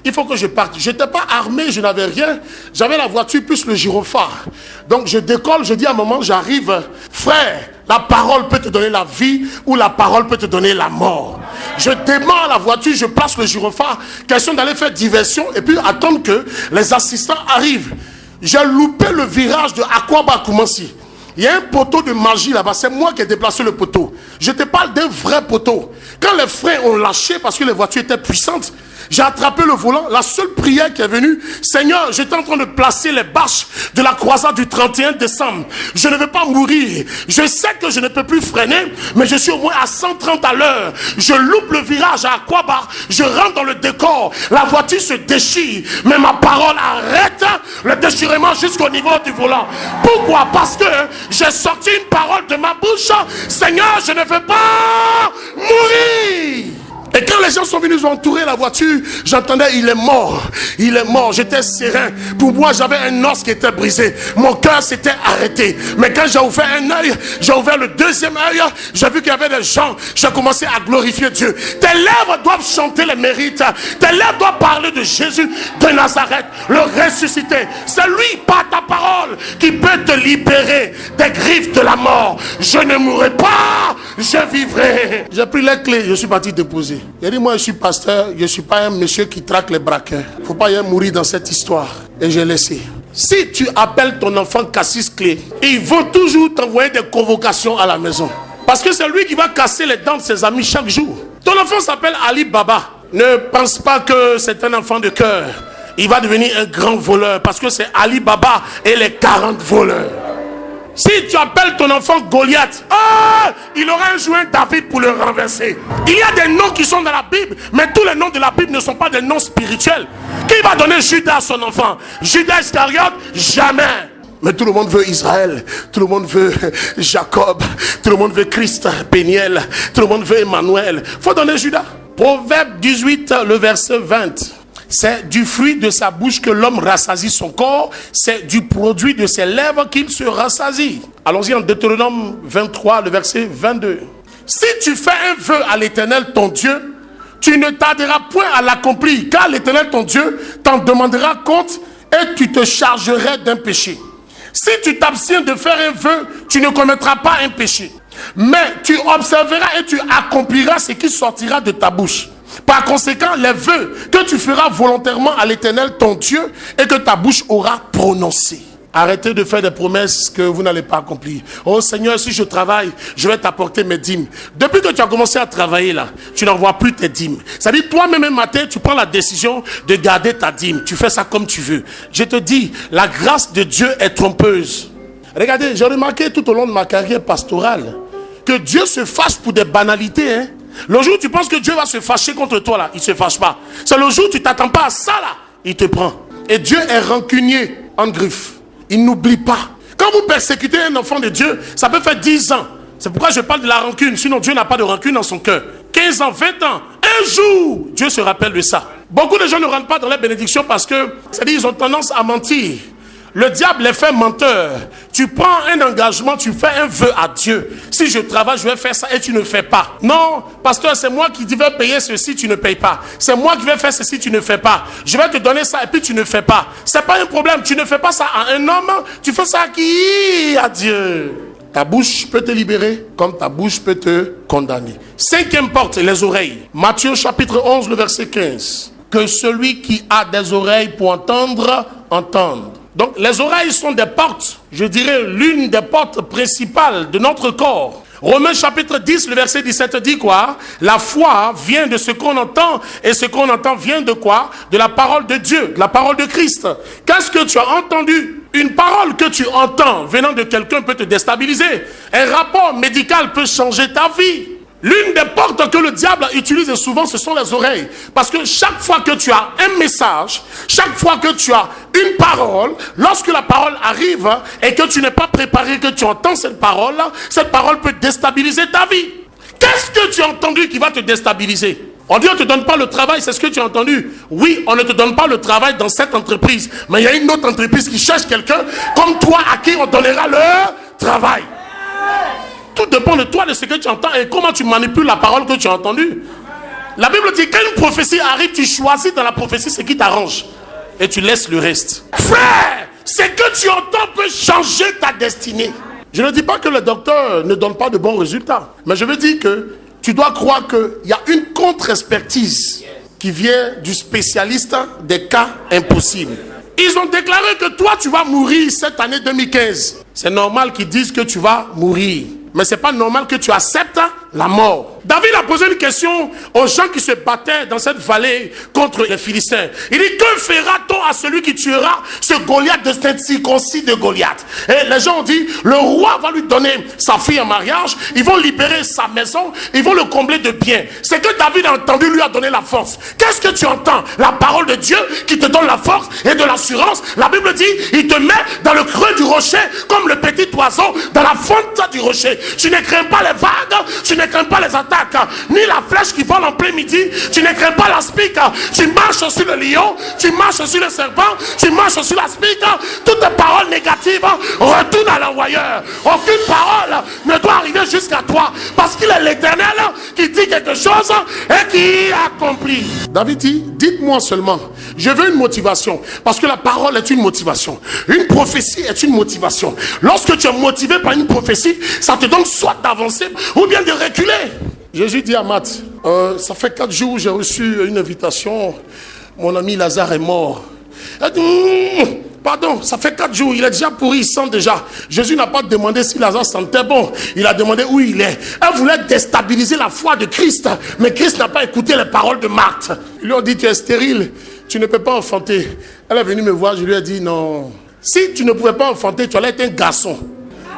il faut que je parte. Je n'étais pas armé, je n'avais rien. J'avais la voiture plus le gyrophare. Donc je décolle, je dis à un moment, j'arrive. Frère, la parole peut te donner la vie ou la parole peut te donner la mort. Je démarre la voiture, je place le gyrophare. Question d'aller faire diversion et puis attendre que les assistants arrivent. J'ai loupé le virage de Akwaba Koumansi. Il y a un poteau de magie là-bas. C'est moi qui ai déplacé le poteau. Je te parle d'un vrai poteau. Quand les freins ont lâché parce que les voitures étaient puissantes, j'ai attrapé le volant. La seule prière qui est venue, Seigneur, j'étais en train de placer les bâches de la croisade du 31 décembre. Je ne veux pas mourir. Je sais que je ne peux plus freiner, mais je suis au moins à 130 à l'heure. Je loupe le virage à Akwaba. Je rentre dans le décor. La voiture se déchire, mais ma parole arrête le déchirement jusqu'au niveau du volant. Pourquoi? Parce que j'ai sorti une parole de ma bouche. Seigneur, je ne veux pas mourir. Et quand les gens sont venus entourer la voiture, j'entendais il est mort, il est mort. J'étais serein. Pour moi, j'avais un os qui était brisé. Mon cœur s'était arrêté. Mais quand j'ai ouvert un œil, j'ai ouvert le deuxième œil, j'ai vu qu'il y avait des gens. J'ai commencé à glorifier Dieu. Tes lèvres doivent chanter les mérites. Tes lèvres doivent parler de Jésus de Nazareth, le ressuscité. C'est lui, par ta parole, qui peut te libérer des griffes de la mort. Je ne mourrai pas, je vivrai. J'ai pris les clés, je suis parti déposer. Il a dit, moi je suis pasteur, je ne suis pas un monsieur qui traque les braqueurs. Il ne faut pas y mourir dans cette histoire. Et j'ai laissé. Si tu appelles ton enfant Cassis Clé, ils vont toujours t'envoyer des convocations à la maison. Parce que c'est lui qui va casser les dents de ses amis chaque jour. Ton enfant s'appelle Ali Baba. Ne pense pas que c'est un enfant de cœur. Il va devenir un grand voleur parce que c'est Ali Baba et les 40 voleurs. Si tu appelles ton enfant Goliath, il aura un joint David pour le renverser. Il y a des noms qui sont dans la Bible, mais tous les noms de la Bible ne sont pas des noms spirituels. Qui va donner Judas à son enfant? Judas Iscariote? Jamais. Mais tout le monde veut Israël, tout le monde veut Jacob, tout le monde veut Christ, Péniel, tout le monde veut Emmanuel. Faut donner Judas. Proverbe 18, le verset 20. C'est du fruit de sa bouche que l'homme rassasie son corps. C'est du produit de ses lèvres qu'il se rassasie. Allons-y en Deutéronome 23, le verset 22. Si tu fais un vœu à l'Éternel ton Dieu, tu ne tarderas point à l'accomplir, car l'Éternel ton Dieu t'en demandera compte et tu te chargerais d'un péché. Si tu t'abstiens de faire un vœu, tu ne commettras pas un péché. Mais tu observeras et tu accompliras ce qui sortira de ta bouche. Par conséquent, les vœux que tu feras volontairement à l'Éternel ton Dieu et que ta bouche aura prononcé. Arrêtez de faire des promesses que vous n'allez pas accomplir. Oh Seigneur, si je travaille, je vais t'apporter mes dîmes. Depuis que tu as commencé à travailler là, tu n'envoies plus tes dîmes. C'est-à-dire, toi-même un matin, tu prends la décision de garder ta dîme. Tu fais ça comme tu veux. Je te dis, la grâce de Dieu est trompeuse. Regardez, j'ai remarqué tout au long de ma carrière pastorale que Dieu se fâche pour des banalités. Hein? Le jour où tu penses que Dieu va se fâcher contre toi là, il ne se fâche pas. C'est le jour où tu ne t'attends pas à ça là, il te prend. Et Dieu est rancunier en griffe. Il n'oublie pas. Quand vous persécutez un enfant de Dieu, ça peut faire 10 ans. C'est pourquoi je parle de la rancune. Sinon, Dieu n'a pas de rancune dans son cœur. 15 ans, 20 ans, un jour, Dieu se rappelle de ça. Beaucoup de gens ne rentrent pas dans les bénédictions parce que, c'est-à-dire, ils ont tendance à mentir. Le diable est fait menteur. Tu prends un engagement, tu fais un vœu à Dieu. Si je travaille, je vais faire ça et tu ne fais pas. Non, pasteur, c'est moi qui vais payer ceci, tu ne payes pas. C'est moi qui vais faire ceci, tu ne fais pas. Je vais te donner ça et puis tu ne fais pas. C'est pas un problème. Tu ne fais pas ça à un homme, tu fais ça à qui? À Dieu. Ta bouche peut te libérer comme ta bouche peut te condamner. Cinquième porte, les oreilles. Matthieu chapitre 11, le verset 15. Que celui qui a des oreilles pour entendre, entende. Donc les oreilles sont des portes, je dirais l'une des portes principales de notre corps. Romains chapitre 10, le verset 17 dit quoi? La foi vient de ce qu'on entend, et ce qu'on entend vient de quoi? De la parole de Dieu, de la parole de Christ. Qu'est-ce que tu as entendu? Une parole que tu entends venant de quelqu'un peut te déstabiliser. Un rapport médical peut changer ta vie. L'une des portes que le diable utilise souvent, ce sont les oreilles. Parce que chaque fois que tu as un message, chaque fois que tu as une parole, lorsque la parole arrive et que tu n'es pas préparé, que tu entends cette parole peut déstabiliser ta vie. Qu'est-ce que tu as entendu qui va te déstabiliser? On dit on ne te donne pas le travail, c'est ce que tu as entendu. Oui, on ne te donne pas le travail dans cette entreprise. Mais il y a une autre entreprise qui cherche quelqu'un comme toi à qui on donnera le travail. Tout dépend de toi, de ce que tu entends et comment tu manipules la parole que tu as entendue. La Bible dit, quand une prophétie arrive, tu choisis dans la prophétie ce qui t'arrange. Et tu laisses le reste. Frère, ce que tu entends peut changer ta destinée. Je ne dis pas que le docteur ne donne pas de bons résultats. Mais je veux dire que tu dois croire qu'il y a une contre-expertise qui vient du spécialiste des cas impossibles. Ils ont déclaré que toi, tu vas mourir cette année 2015. C'est normal qu'ils disent que tu vas mourir. Mais c'est pas normal que tu acceptes la mort. David a posé une question aux gens qui se battaient dans cette vallée contre les Philistins. Il dit, que fera-t-on à celui qui tuera ce Goliath de cette circoncis de Goliath? Et les gens ont dit, le roi va lui donner sa fille en mariage, ils vont libérer sa maison, ils vont le combler de biens. C'est que David a entendu, lui a donné la force. Qu'est-ce que tu entends? La parole de Dieu qui te donne la force et de l'assurance. La Bible dit, il te met dans le creux du rocher comme le petit oiseau dans la fente du rocher. Tu ne crains pas les vagues, tu ne crains pas les attaques, ni la flèche qui vole en plein midi, tu ne crains pas la spique, tu marches sur le lion, tu marches sur le serpent, tu marches sur la spique. Toutes les paroles négatives retournent à l'envoyeur. Aucune parole ne doit arriver jusqu'à toi, parce qu'il est l'Éternel qui dit quelque chose et qui accomplit. David dit, dites-moi seulement, je veux une motivation, parce que la parole est une motivation, une prophétie est une motivation. Lorsque tu es motivé par une prophétie, ça te donne soit d'avancer ou bien de reculer. Jésus dit à Matthieu, ça fait 4 jours j'ai reçu une invitation, mon ami Lazare est mort. Elle dit, pardon, ça fait 4 jours, il est déjà pourri, il sent déjà. Jésus n'a pas demandé si Lazare sentait bon, il a demandé où il est. Elle voulait déstabiliser la foi de Christ, mais Christ n'a pas écouté les paroles de Marthe. Ils lui ont dit, tu es stérile, tu ne peux pas enfanter. Elle est venue me voir, je lui ai dit, non, si tu ne pouvais pas enfanter, tu allais être un garçon.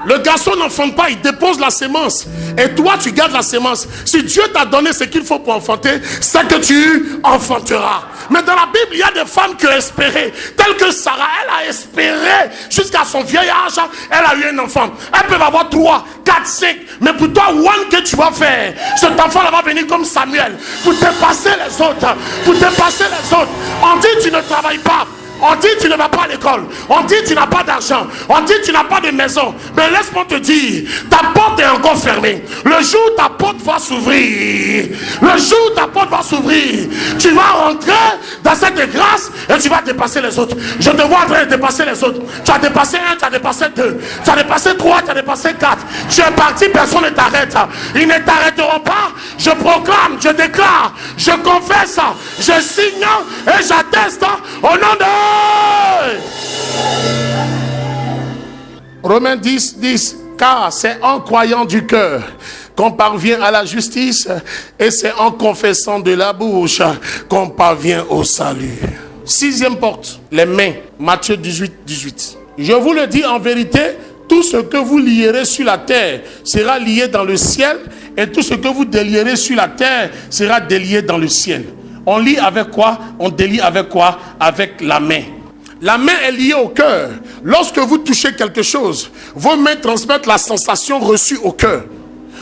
Le garçon n'enfante pas, il dépose la sémence. Et toi, tu gardes la sémence. Si Dieu t'a donné ce qu'il faut pour enfanter, c'est que tu enfanteras. Mais dans la Bible, il y a des femmes qui ont espéré. Telle que Sarah, elle a espéré jusqu'à son vieil âge. Elle a eu un enfant. Elles peuvent avoir 3, 4, 5. Mais pour toi, one que tu vas faire, cet enfant-là va venir comme Samuel. Pour dépasser les autres. Pour dépasser les autres. On dit tu ne travailles pas. On dit tu ne vas pas à l'école. On dit tu n'as pas d'argent. On dit tu n'as pas de maison. Mais laisse-moi te dire, ta porte est encore fermée. Le jour où ta porte va s'ouvrir, le jour où ta porte va s'ouvrir, tu vas rentrer dans cette grâce et tu vas dépasser les autres. Je te vois en train de dépasser les autres. Tu as dépassé 1, tu as dépassé 2, tu as dépassé 3, tu as dépassé 4. Tu es parti, personne ne t'arrête. Ils ne t'arrêteront pas. Je proclame, je déclare, je confesse, je signe et j'atteste au nom de Romains 10, 10. Car c'est en croyant du cœur qu'on parvient à la justice et c'est en confessant de la bouche qu'on parvient au salut. 6e porte, les mains. Matthieu 18, 18. Je vous le dis en vérité, tout ce que vous lierez sur la terre sera lié dans le ciel et tout ce que vous délierez sur la terre sera délié dans le ciel. On lit avec quoi? On délie avec quoi? Avec la main. La main est liée au cœur. Lorsque vous touchez quelque chose, vos mains transmettent la sensation reçue au cœur.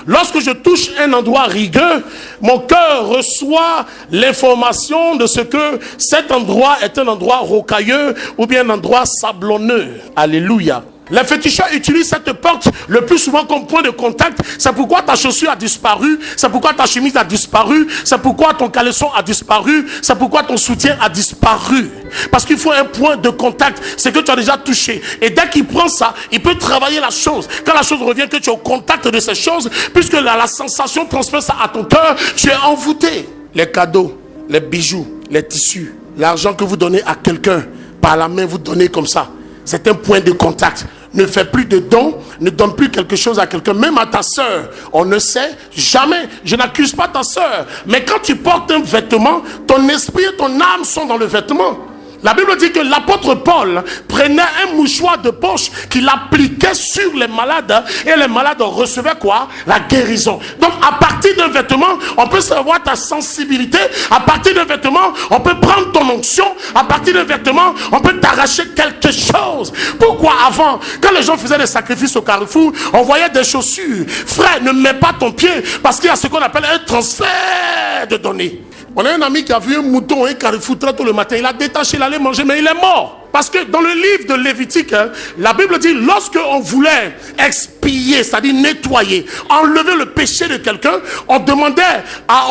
Lorsque je touche un endroit rigueux, mon cœur reçoit l'information de ce que cet endroit est un endroit rocailleux ou bien un endroit sablonneux. Alléluia. Les féticheurs utilisent cette porte le plus souvent comme point de contact. C'est pourquoi ta chaussure a disparu. C'est pourquoi ta chemise a disparu. C'est pourquoi ton caleçon a disparu. C'est pourquoi ton soutien a disparu. Parce qu'il faut un point de contact. C'est que tu as déjà touché. Et dès qu'il prend ça, il peut travailler la chose. Quand la chose revient, que tu es au contact de ces choses, puisque la sensation transmet ça à ton cœur, tu es envoûté. Les cadeaux, les bijoux, les tissus, l'argent que vous donnez à quelqu'un, par la main vous donnez comme ça. C'est un point de contact. Ne fais plus de dons, ne donne plus quelque chose à quelqu'un, même à ta soeur. On ne sait jamais. Je n'accuse pas ta soeur. Mais quand tu portes un vêtement, ton esprit et ton âme sont dans le vêtement. La Bible dit que l'apôtre Paul prenait un mouchoir de poche qu'il appliquait sur les malades et les malades recevaient quoi? La guérison. Donc à partir d'un vêtement, on peut savoir ta sensibilité. À partir d'un vêtement, on peut prendre ton onction. À partir d'un vêtement, on peut t'arracher quelque chose. Pourquoi avant, quand les gens faisaient des sacrifices au carrefour, on voyait des chaussures. Frère, ne mets pas ton pied parce qu'il y a ce qu'on appelle un transfert de données. On a un ami qui a vu un mouton, un carrefour très tôt le matin. Il a détaché, il allait manger, mais il est mort. Parce que dans le livre de Lévitique, la Bible dit, lorsque on voulait expier, c'est-à-dire nettoyer, enlever le péché de quelqu'un, on demandait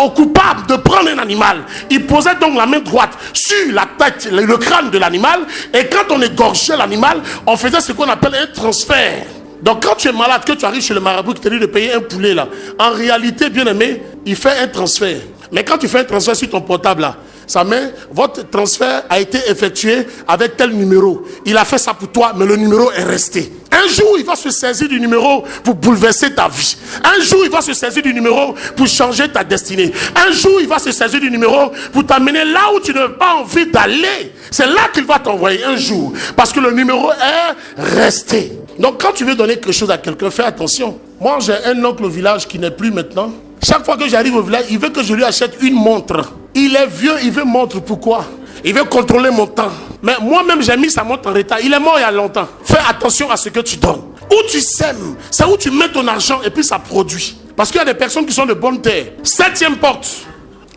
au coupable de prendre un animal. Il posait donc la main droite sur la tête, le crâne de l'animal, et quand on égorgeait l'animal, on faisait ce qu'on appelle un transfert. Donc quand tu es malade, que tu arrives chez le marabout qui te dit de payer un poulet là, en réalité, bien aimé, il fait un transfert. Mais quand tu fais un transfert sur ton portable là, ça met, votre transfert a été effectué avec tel numéro. Il a fait ça pour toi, mais le numéro est resté. Un jour, il va se saisir du numéro pour bouleverser ta vie. Un jour, il va se saisir du numéro pour changer ta destinée. Un jour, il va se saisir du numéro pour t'amener là où tu n'as pas envie d'aller. C'est là qu'il va t'envoyer un jour. Parce que le numéro est resté. Donc, quand tu veux donner quelque chose à quelqu'un, fais attention. Moi, j'ai un oncle au village qui n'est plus maintenant. Chaque fois que j'arrive au village, il veut que je lui achète une montre. Il est vieux, il veut montre. Pourquoi? Il veut contrôler mon temps. Mais moi-même, j'ai mis sa montre en retard. Il est mort il y a longtemps. Fais attention à ce que tu donnes. Où tu sèmes, c'est où tu mets ton argent et puis ça produit. Parce qu'il y a des personnes qui sont de bonne terre. 7e porte,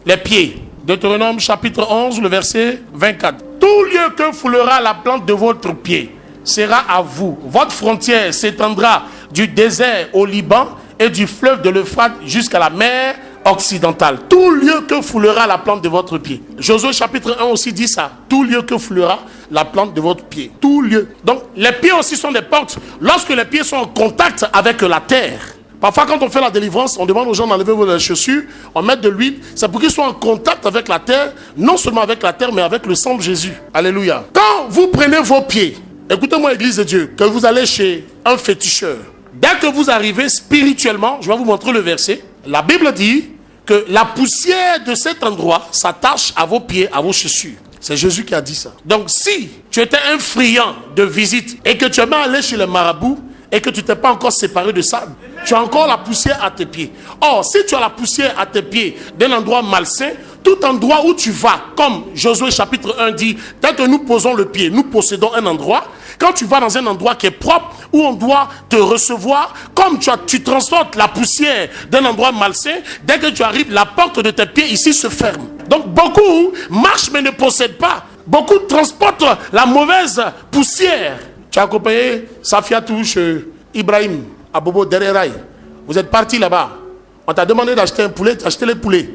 les pieds. Deutéronome chapitre 11, le verset 24. Tout lieu que foulera la plante de votre pied sera à vous. Votre frontière s'étendra du désert au Liban et du fleuve de l'Euphrate jusqu'à la mer occidentale. Tout lieu que foulera la plante de votre pied. Josué chapitre 1 aussi dit ça. Tout lieu que foulera la plante de votre pied. Tout lieu. Donc les pieds aussi sont des portes. Lorsque les pieds sont en contact avec la terre. Parfois quand on fait la délivrance, on demande aux gens d'enlever vos chaussures, on met de l'huile. C'est pour qu'ils soient en contact avec la terre. Non seulement avec la terre, mais avec le sang de Jésus. Alléluia. Quand vous prenez vos pieds, écoutez-moi Église de Dieu, que vous allez chez un féticheur. Dès que vous arrivez spirituellement, je vais vous montrer le verset. La Bible dit que la poussière de cet endroit s'attache à vos pieds, à vos chaussures. C'est Jésus qui a dit ça. Donc si tu étais un friand de visite et que tu es allé chez le marabout et que tu t'es pas encore séparé de ça, tu as encore la poussière à tes pieds. Or, si tu as la poussière à tes pieds d'un endroit malsain, tout endroit où tu vas, comme Josué chapitre 1 dit, dès que nous posons le pied, nous possédons un endroit. Quand tu vas dans un endroit qui est propre, où on doit te recevoir, comme tu transportes la poussière d'un endroit malsain, dès que tu arrives, la porte de tes pieds ici se ferme. Donc beaucoup marchent mais ne possèdent pas. Beaucoup transportent la mauvaise poussière. Tu as accompagné Safia Touche, Ibrahim, Abobo Dereraï. Vous êtes parti là-bas. On t'a demandé d'acheter un poulet, tu as acheté les poulets.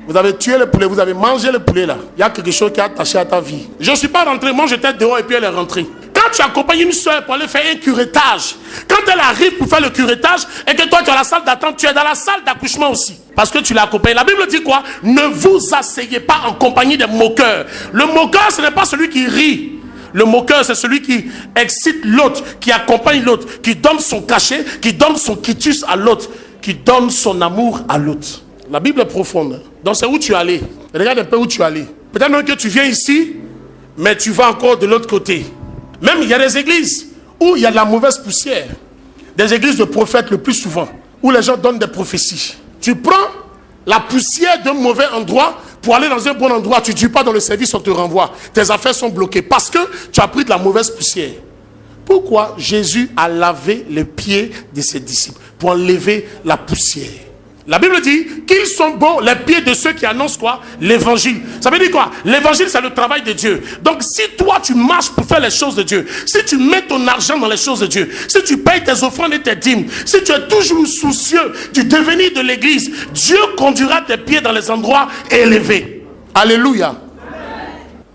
Vous avez tué le poulet, vous avez mangé le poulet là. Il y a quelque chose qui est attaché à ta vie. Je ne suis pas rentré, moi j'étais dehors et puis elle est rentrée. Quand tu accompagnes une soeur pour aller faire un curettage, quand elle arrive pour faire le curettage et que toi tu es à la salle d'attente, tu es dans la salle d'accouchement aussi. Parce que tu l'as accompagné. La Bible dit quoi? Ne vous asseyez pas en compagnie des moqueurs. Le moqueur, ce n'est pas celui qui rit. Le moqueur, c'est celui qui excite l'autre, qui accompagne l'autre, qui donne son cachet, qui donne son quitus à l'autre, qui donne son amour à l'autre. La Bible est profonde. Donc c'est où tu es allé. Regarde un peu où tu es allé. Peut-être même que tu viens ici, mais tu vas encore de l'autre côté. Même il y a des églises où il y a de la mauvaise poussière. Des églises de prophètes le plus souvent, où les gens donnent des prophéties. Tu prends la poussière d'un mauvais endroit pour aller dans un bon endroit. Tu ne dis pas dans le service, on te renvoie. Tes affaires sont bloquées parce que tu as pris de la mauvaise poussière. Pourquoi Jésus a lavé les pieds de ses disciples? Pour enlever la poussière. La Bible dit qu'ils sont bons les pieds de ceux qui annoncent quoi? L'évangile. Ça veut dire quoi? L'évangile, c'est le travail de Dieu. Donc si toi tu marches pour faire les choses de Dieu, si tu mets ton argent dans les choses de Dieu, si tu payes tes offrandes et tes dîmes, si tu es toujours soucieux du devenir de l'église, Dieu conduira tes pieds dans les endroits élevés. Alléluia.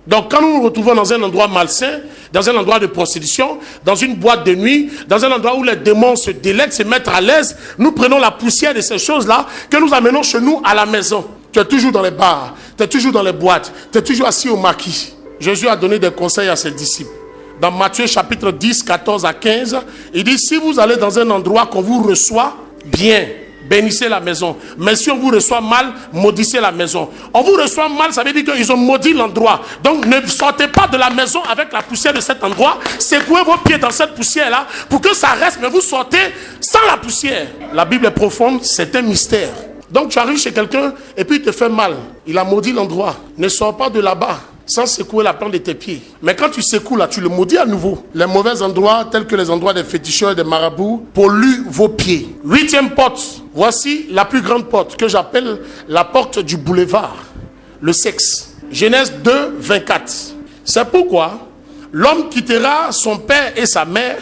Donc quand nous nous retrouvons dans un endroit malsain, dans un endroit de prostitution, dans une boîte de nuit, dans un endroit où les démons se délectent, se mettent à l'aise, nous prenons la poussière de ces choses-là que nous amenons chez nous à la maison. Tu es toujours dans les bars, tu es toujours dans les boîtes, tu es toujours assis au maquis. Jésus a donné des conseils à ses disciples. Dans Matthieu chapitre 10, 14 à 15, il dit, si vous allez dans un endroit qu'on vous reçoit bien, bénissez la maison. Mais si on vous reçoit mal, maudissez la maison. On vous reçoit mal, ça veut dire qu'ils ont maudit l'endroit. Donc ne sortez pas de la maison avec la poussière de cet endroit. Secouez vos pieds dans cette poussière-là pour que ça reste, mais vous sortez sans la poussière. La Bible est profonde, c'est un mystère. Donc tu arrives chez quelqu'un et puis il te fait mal. Il a maudit l'endroit. Ne sors pas de là-bas sans secouer la plante de tes pieds. Mais quand tu secoues là, tu le maudis à nouveau. Les mauvais endroits, tels que les endroits des féticheurs et des marabouts, polluent vos pieds. 8e porte. Voici la plus grande porte que j'appelle la porte du boulevard. Le sexe. Genèse 2, 24. C'est pourquoi l'homme quittera son père et sa mère,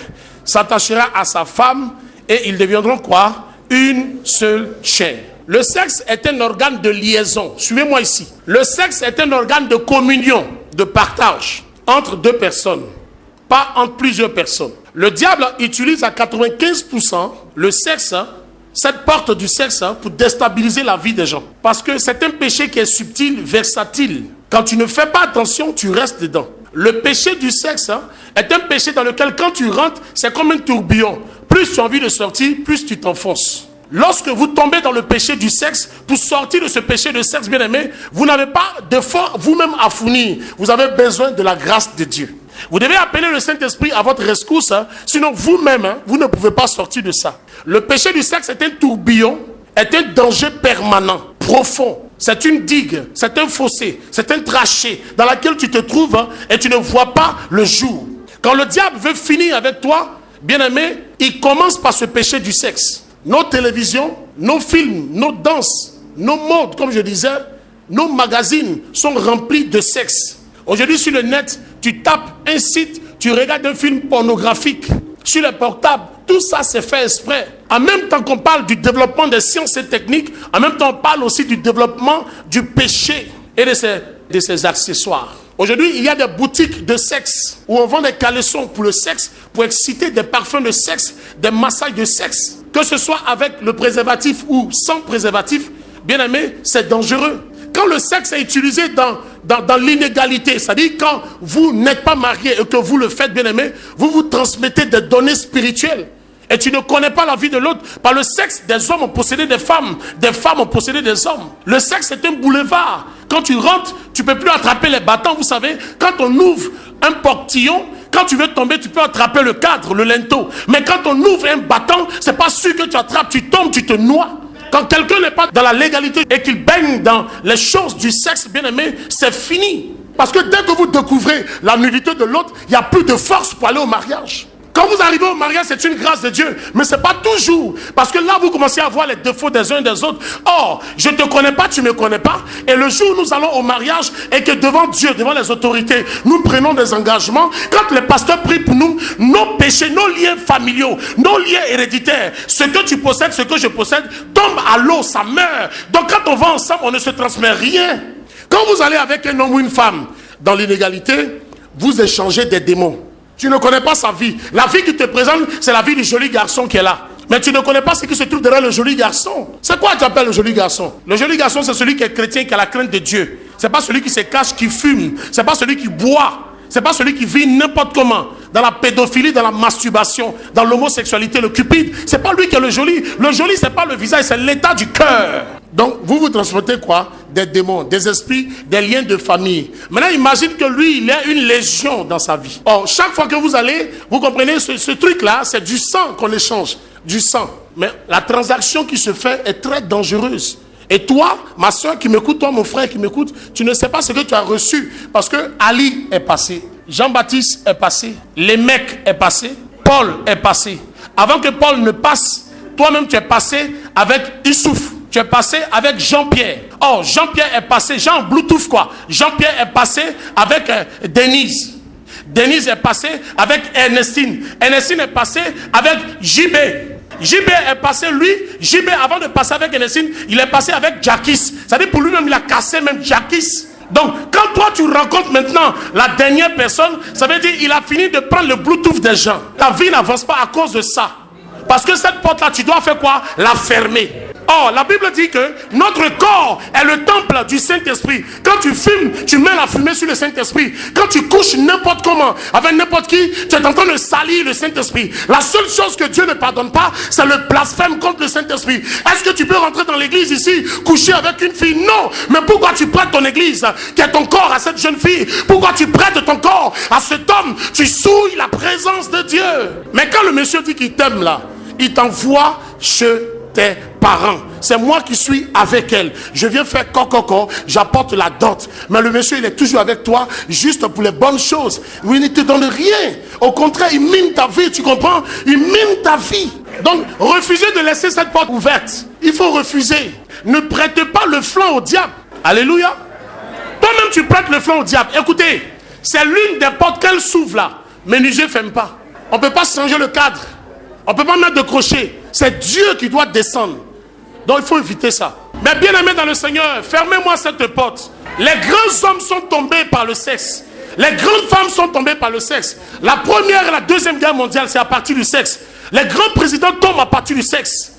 s'attachera à sa femme et ils deviendront quoi? Une seule chair. Le sexe est un organe de liaison. Suivez-moi ici. Le sexe est un organe de communion, de partage entre deux personnes, pas entre plusieurs personnes. Le diable utilise à 95% le sexe, cette porte du sexe, pour déstabiliser la vie des gens. Parce que c'est un péché qui est subtil, versatile. Quand tu ne fais pas attention, tu restes dedans. Le péché du sexe est un péché dans lequel quand tu rentres, c'est comme un tourbillon. Plus tu as envie de sortir, plus tu t'enfonces. Lorsque vous tombez dans le péché du sexe, pour sortir de ce péché de sexe, bien aimé, vous n'avez pas d'effort vous-même à fournir. Vous avez besoin de la grâce de Dieu. Vous devez appeler le Saint-Esprit à votre rescousse, sinon vous-même, vous ne pouvez pas sortir de ça. Le péché du sexe est un tourbillon, est un danger permanent, profond. C'est une digue, c'est un fossé, c'est un trachet dans lequel tu te trouves et tu ne vois pas le jour. Quand le diable veut finir avec toi, bien aimé, il commence par ce péché du sexe. Nos télévisions, nos films, nos danses, nos modes, comme je disais, nos magazines sont remplis de sexe. Aujourd'hui, sur le net, tu tapes un site, tu regardes un film pornographique. Sur les portables, tout ça c'est fait exprès. En même temps qu'on parle du développement des sciences et techniques, en même temps on parle aussi du développement du péché et de ses accessoires. Aujourd'hui, il y a des boutiques de sexe où on vend des caleçons pour le sexe, pour exciter, des parfums de sexe, des massages de sexe. Que ce soit avec le préservatif ou sans préservatif, bien aimé, c'est dangereux. Quand le sexe est utilisé dans l'inégalité, c'est-à-dire quand vous n'êtes pas marié et que vous le faites, bien aimé, vous vous transmettez des données spirituelles. Et tu ne connais pas la vie de l'autre. Par le sexe, des hommes ont possédé des femmes ont possédé des hommes. Le sexe est un boulevard. Quand tu rentres, tu ne peux plus attraper les bâtons. Vous savez, quand on ouvre un portillon, quand tu veux tomber, tu peux attraper le cadre, le linteau. Mais quand on ouvre un bâton, c'est pas sûr que tu attrapes, tu tombes, tu te noies. Quand quelqu'un n'est pas dans la légalité et qu'il baigne dans les choses du sexe, bien aimé, c'est fini. Parce que dès que vous découvrez la nudité de l'autre, il n'y a plus de force pour aller au mariage. Quand vous arrivez au mariage, c'est une grâce de Dieu. Mais ce n'est pas toujours. Parce que là, vous commencez à voir les défauts des uns et des autres. Or, je ne te connais pas, tu ne me connais pas. Et le jour où nous allons au mariage et que devant Dieu, devant les autorités, nous prenons des engagements, quand les pasteurs prient pour nous, nos péchés, nos liens familiaux, nos liens héréditaires, ce que tu possèdes, ce que je possède, tombe à l'eau, ça meurt. Donc quand on va ensemble, on ne se transmet rien. Quand vous allez avec un homme ou une femme dans l'inégalité, vous échangez des démons. Tu ne connais pas sa vie. La vie qui te présente, c'est la vie du joli garçon qui est là. Mais tu ne connais pas ce qui se trouve derrière le joli garçon. C'est quoi tu appelles le joli garçon? Le joli garçon, c'est celui qui est chrétien, qui a la crainte de Dieu. C'est pas celui qui se cache, qui fume. C'est pas celui qui boit. C'est pas celui qui vit n'importe comment. Dans la pédophilie, dans la masturbation, dans l'homosexualité, le cupide. C'est pas lui qui est le joli. Le joli, c'est pas le visage, c'est l'état du cœur. Donc, vous vous transportez quoi? Des démons, des esprits, des liens de famille. Maintenant, imagine que lui, il a une légion dans sa vie. Or, chaque fois que vous allez, vous comprenez, ce truc-là, c'est du sang qu'on échange. Du sang. Mais la transaction qui se fait est très dangereuse. Et toi, ma soeur qui m'écoute, toi, mon frère qui m'écoute, tu ne sais pas ce que tu as reçu. Parce que Ali est passé, Jean-Baptiste est passé, les mecs est passé, Paul est passé. Avant que Paul ne passe, toi-même tu es passé avec Issouf. Tu es passé avec Jean-Pierre. Oh, Jean-Pierre est passé, Jean Bluetooth quoi. Jean-Pierre est passé avec Denise. Denise est passé avec Ernestine. Ernestine est passé avec JB. JB est passé, lui, JB avant de passer avec Ernestine, il est passé avec Jackis. C'est-à-dire pour lui-même, il a cassé même Jackis. Donc, quand toi tu rencontres maintenant la dernière personne, ça veut dire qu'il a fini de prendre le Bluetooth des gens. Ta vie n'avance pas à cause de ça. Parce que cette porte-là, tu dois faire quoi? La fermer. Or, la Bible dit que notre corps est le temple du Saint-Esprit. Quand tu fumes, tu mets la fumée sur le Saint-Esprit. Quand tu couches n'importe comment, avec n'importe qui, tu es en train de salir le Saint-Esprit. La seule chose que Dieu ne pardonne pas, c'est le blasphème contre le Saint-Esprit. Est-ce que tu peux rentrer dans l'église ici, coucher avec une fille? Non. Mais pourquoi tu prêtes ton église, qui est ton corps, à cette jeune fille? Pourquoi tu prêtes ton corps à cet homme? Tu souilles la présence de Dieu. Mais quand le monsieur dit qu'il t'aime là, il t'envoie chez tes parents. C'est moi qui suis avec elle. Je viens faire coco, j'apporte la dot. Mais le monsieur, il est toujours avec toi, juste pour les bonnes choses. Il ne te donne rien. Au contraire, il mine ta vie, tu comprends? Il mine ta vie. Donc, refusez de laisser cette porte ouverte. Il faut refuser. Ne prête pas le flanc au diable. Alléluia. Toi-même, tu prêtes le flanc au diable. Écoutez, c'est l'une des portes qu'elle s'ouvre là. Mais ne ferme pas. On ne peut pas changer le cadre. On ne peut pas mettre de crochet. C'est Dieu qui doit descendre. Donc il faut éviter ça. Mais bien aimé dans le Seigneur, fermez-moi cette porte. Les grands hommes sont tombés par le sexe. Les grandes femmes sont tombées par le sexe. La première et la deuxième guerre mondiale, c'est à partir du sexe. Les grands présidents tombent à partir du sexe.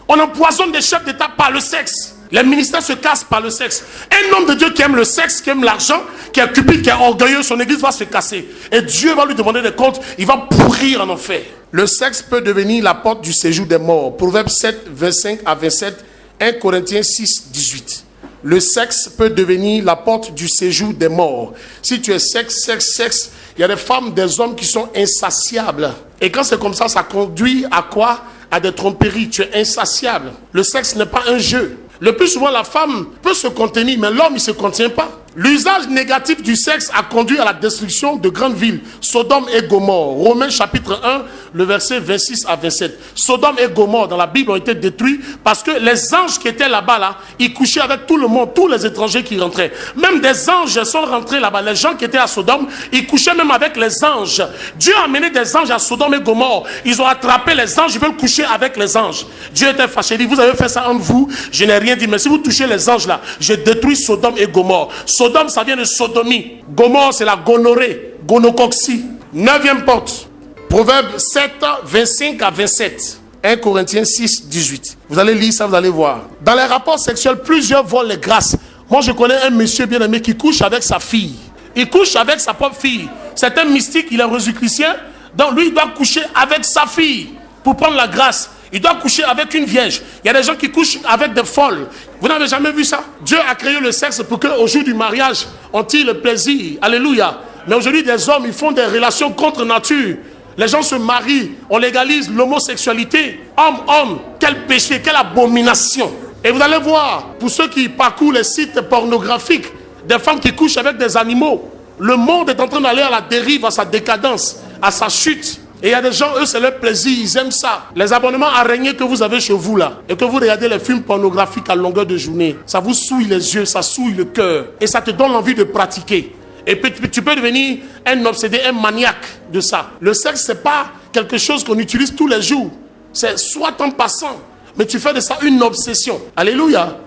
On empoisonne des chefs d'État par le sexe. Les ministères se cassent par le sexe. Un homme de Dieu qui aime le sexe, qui aime l'argent, qui est cupide, qui est orgueilleux, son église va se casser. Et Dieu va lui demander des comptes, il va pourrir en enfer. Le sexe peut devenir la porte du séjour des morts. Proverbe 7, 25 à 27, 1 Corinthiens 6, 18. Le sexe peut devenir la porte du séjour des morts. Si tu es sexe, il y a des femmes, des hommes qui sont insatiables. Et quand c'est comme ça, ça conduit à quoi? À des tromperies. Tu es insatiable. Le sexe n'est pas un jeu. Le plus souvent, la femme peut se contenir, mais l'homme, il ne se contient pas. L'usage négatif du sexe a conduit à la destruction de grandes villes. Sodome et Gomorrhe. Romains chapitre 1, le verset 26 à 27. Sodome et Gomorrhe dans la Bible ont été détruits parce que les anges qui étaient là-bas, là, ils couchaient avec tout le monde, tous les étrangers qui rentraient. Même des anges sont rentrés là-bas. Les gens qui étaient à Sodome, ils couchaient même avec les anges. Dieu a amené des anges à Sodome et Gomorrhe. Ils ont attrapé les anges, ils veulent coucher avec les anges. Dieu était fâché. Il dit, vous avez fait ça entre vous, je n'ai rien dit. Mais si vous touchez les anges là, je détruis Sodome et Gomorrhe. Sodome, ça vient de sodomie. Gomorrhe, c'est la gonorrhée, gonocoxie. 9e porte. Proverbe 7, 25 à 27. 1 Corinthiens 6, 18. Vous allez lire ça, vous allez voir. Dans les rapports sexuels, plusieurs volent les grâces. Moi, je connais un monsieur bien aimé qui couche avec sa fille. Il couche avec sa propre fille. C'est un mystique, il est rosicrucien. Donc lui, il doit coucher avec sa fille pour prendre la grâce. Il doit coucher avec une vierge. Il y a des gens qui couchent avec des folles. Vous n'avez jamais vu ça? Dieu a créé le sexe pour qu'au jour du mariage, on tire le plaisir. Alléluia. Mais aujourd'hui, des hommes, ils font des relations contre nature. Les gens se marient. On légalise l'homosexualité. Homme, quel péché, quelle abomination. Et vous allez voir, pour ceux qui parcourent les sites pornographiques, des femmes qui couchent avec des animaux. Le monde est en train d'aller à la dérive, à sa décadence, à sa chute. Et il y a des gens, eux, c'est leur plaisir, ils aiment ça. Les abonnements araignées que vous avez chez vous là, et que vous regardez les films pornographiques à longueur de journée, ça vous souille les yeux, ça souille le cœur, et ça te donne l'envie de pratiquer. Et puis tu peux devenir un obsédé, un maniaque de ça. Le sexe, c'est pas quelque chose qu'on utilise tous les jours. C'est soit en passant, mais tu fais de ça une obsession. Alléluia.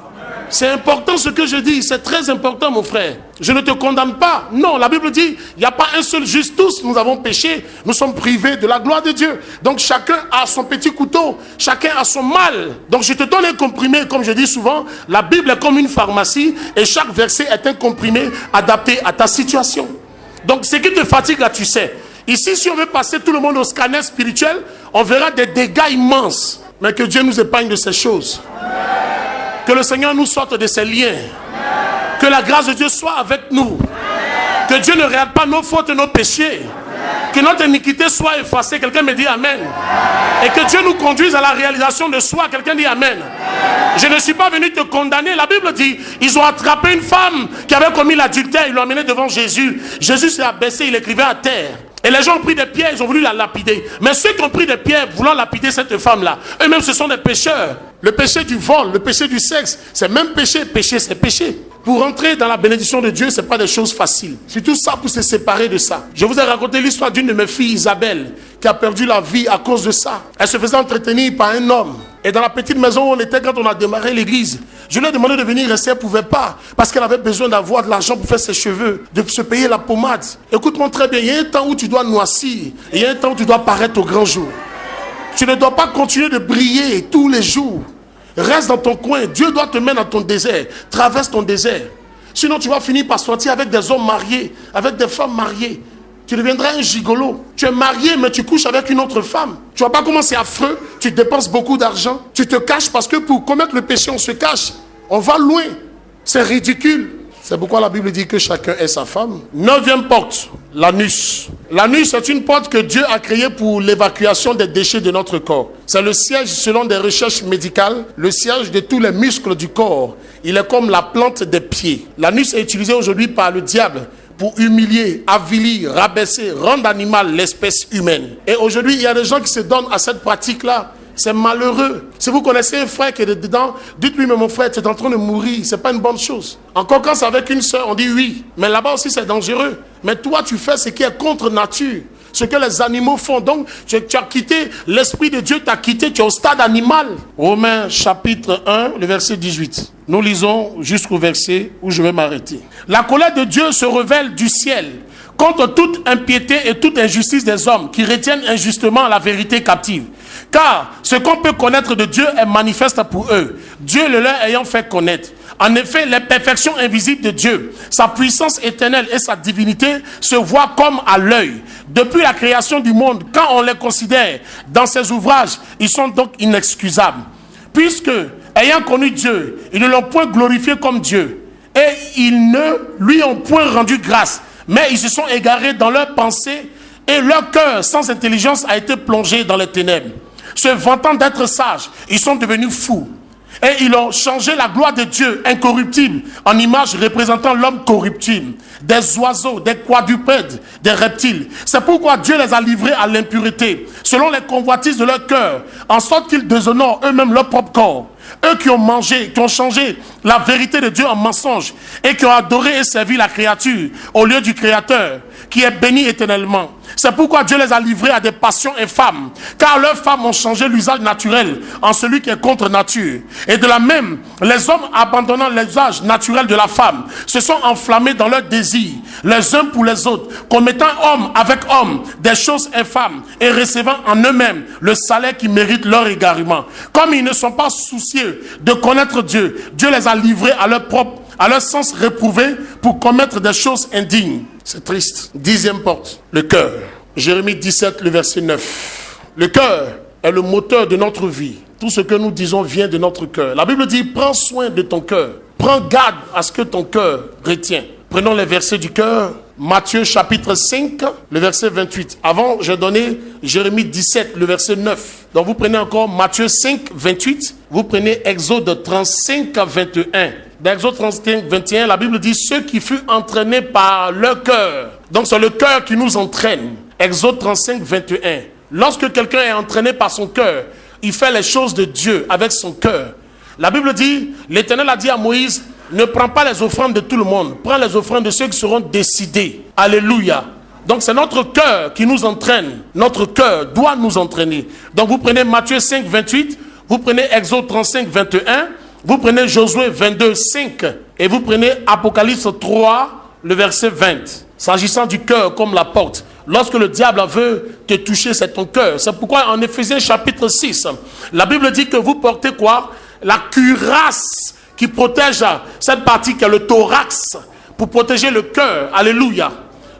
C'est important ce que je dis, c'est très important mon frère. Je ne te condamne pas. Non, la Bible dit, il n'y a pas un seul juste. Tous nous avons péché, nous sommes privés de la gloire de Dieu. Donc chacun a son petit couteau, chacun a son mal. Donc je te donne un comprimé, comme je dis souvent, la Bible est comme une pharmacie et chaque verset est un comprimé adapté à ta situation. Donc ce qui te fatigue là, tu sais. Ici, si on veut passer tout le monde au scanner spirituel, on verra des dégâts immenses. Mais que Dieu nous épargne de ces choses. Que le Seigneur nous sorte de ces liens. Que la grâce de Dieu soit avec nous. Que Dieu ne regarde pas nos fautes et nos péchés. Que notre iniquité soit effacée. Quelqu'un me dit Amen. Et que Dieu nous conduise à la réalisation de soi. Quelqu'un dit Amen. Je ne suis pas venu te condamner. La Bible dit, ils ont attrapé une femme qui avait commis l'adultère. Ils l'ont emmenée devant Jésus. Jésus s'est abaissé, il écrivait à terre. Et les gens ont pris des pierres, ils ont voulu la lapider. Mais ceux qui ont pris des pierres voulant lapider cette femme-là, eux-mêmes ce sont des pécheurs. Le péché du vol, le péché du sexe, c'est même péché. Péché, c'est péché. Pour entrer dans la bénédiction de Dieu, ce n'est pas des choses faciles. C'est tout ça pour se séparer de ça. Je vous ai raconté l'histoire d'une de mes filles, Isabelle, qui a perdu la vie à cause de ça. Elle se faisait entretenir par un homme. Et dans la petite maison où on était quand on a démarré l'église, je lui ai demandé de venir rester, elle ne pouvait pas. Parce qu'elle avait besoin d'avoir de l'argent pour faire ses cheveux, de se payer la pommade. Écoute-moi très bien, il y a un temps où tu dois noircir. Et il y a un temps où tu dois paraître au grand jour. Tu ne dois pas continuer de briller tous les jours. Reste dans ton coin. Dieu doit te mettre dans ton désert. Traverse ton désert. Sinon, tu vas finir par sortir avec des hommes mariés, avec des femmes mariées. Tu deviendras un gigolo. Tu es marié, mais tu couches avec une autre femme. Tu vas pas comment c'est affreux. Tu dépenses beaucoup d'argent. Tu te caches parce que pour commettre le péché, on se cache. On va loin. C'est ridicule. C'est pourquoi la Bible dit que chacun est sa femme. 9e porte, l'anus. L'anus est une porte que Dieu a créée pour l'évacuation des déchets de notre corps. C'est le siège, selon des recherches médicales, le siège de tous les muscles du corps. Il est comme la plante des pieds. L'anus est utilisé aujourd'hui par le diable pour humilier, avilir, rabaisser, rendre animal l'espèce humaine. Et aujourd'hui, il y a des gens qui se donnent à cette pratique-là. C'est malheureux. Si vous connaissez un frère qui est dedans, dites-lui, mais mon frère, tu es en train de mourir. C'est pas une bonne chose. Encore quand c'est avec une soeur, on dit oui. Mais là-bas aussi, c'est dangereux. Mais toi, tu fais ce qui est contre nature. Ce que les animaux font. Donc, tu as quitté, l'Esprit de Dieu t'a quitté, tu es au stade animal. Romains chapitre 1, le verset 18. Nous lisons jusqu'au verset où je vais m'arrêter. La colère de Dieu se révèle du ciel contre toute impiété et toute injustice des hommes qui retiennent injustement la vérité captive. Car ce qu'on peut connaître de Dieu est manifeste pour eux, Dieu le leur ayant fait connaître. En effet, les perfections invisibles de Dieu, sa puissance éternelle et sa divinité se voient comme à l'œil. Depuis la création du monde, quand on les considère dans ses ouvrages, ils sont donc inexcusables. Puisque, ayant connu Dieu, ils ne l'ont point glorifié comme Dieu. Et ils ne lui ont point rendu grâce. Mais ils se sont égarés dans leurs pensées et leur cœur sans intelligence a été plongé dans les ténèbres. Se vantant d'être sages, ils sont devenus fous. Et ils ont changé la gloire de Dieu incorruptible en image représentant l'homme corruptible. Des oiseaux, des quadrupèdes, des reptiles. C'est pourquoi Dieu les a livrés à l'impureté, selon les convoitises de leur cœur, en sorte qu'ils déshonorent eux-mêmes leur propre corps. Eux qui ont mangé, qui ont changé la vérité de Dieu en mensonge et qui ont adoré et servi la créature au lieu du Créateur, qui est béni éternellement. C'est pourquoi Dieu les a livrés à des passions infâmes, car leurs femmes ont changé l'usage naturel en celui qui est contre nature. Et de la même, les hommes abandonnant l'usage naturel de la femme se sont enflammés dans leurs désirs, les uns pour les autres, commettant homme avec homme des choses infâmes et recevant en eux-mêmes le salaire qui mérite leur égarement. Comme ils ne sont pas soucieux de connaître Dieu, Dieu les a livrés à leur sens réprouvé pour commettre des choses indignes. C'est triste. 10e porte, le cœur. Jérémie 17, le verset 9. Le cœur est le moteur de notre vie. Tout ce que nous disons vient de notre cœur. La Bible dit, prends soin de ton cœur. Prends garde à ce que ton cœur retient. Prenons les versets du cœur. Matthieu chapitre 5, le verset 28. Avant, j'ai donné Jérémie 17, le verset 9. Donc vous prenez encore Matthieu 5, 28. Vous prenez Exode 35, 21. Dans Exode 35, 21, la Bible dit ceux qui furent entraînés par leur cœur. Donc c'est le cœur qui nous entraîne. Exode 35, 21. Lorsque quelqu'un est entraîné par son cœur, il fait les choses de Dieu avec son cœur. La Bible dit, l'Éternel a dit à Moïse, ne prends pas les offrandes de tout le monde, prends les offrandes de ceux qui seront décidés. Alléluia. Donc c'est notre cœur qui nous entraîne. Notre cœur doit nous entraîner. Donc vous prenez Matthieu 5, 28, vous prenez Exode 35, 21, vous prenez Josué 22, 5 et vous prenez Apocalypse 3, le verset 20. S'agissant du cœur comme la porte, lorsque le diable veut te toucher, c'est ton cœur. C'est pourquoi en Éphésiens chapitre 6, la Bible dit que vous portez quoi? La cuirasse qui protège cette partie qui est le thorax, pour protéger le cœur. Alléluia.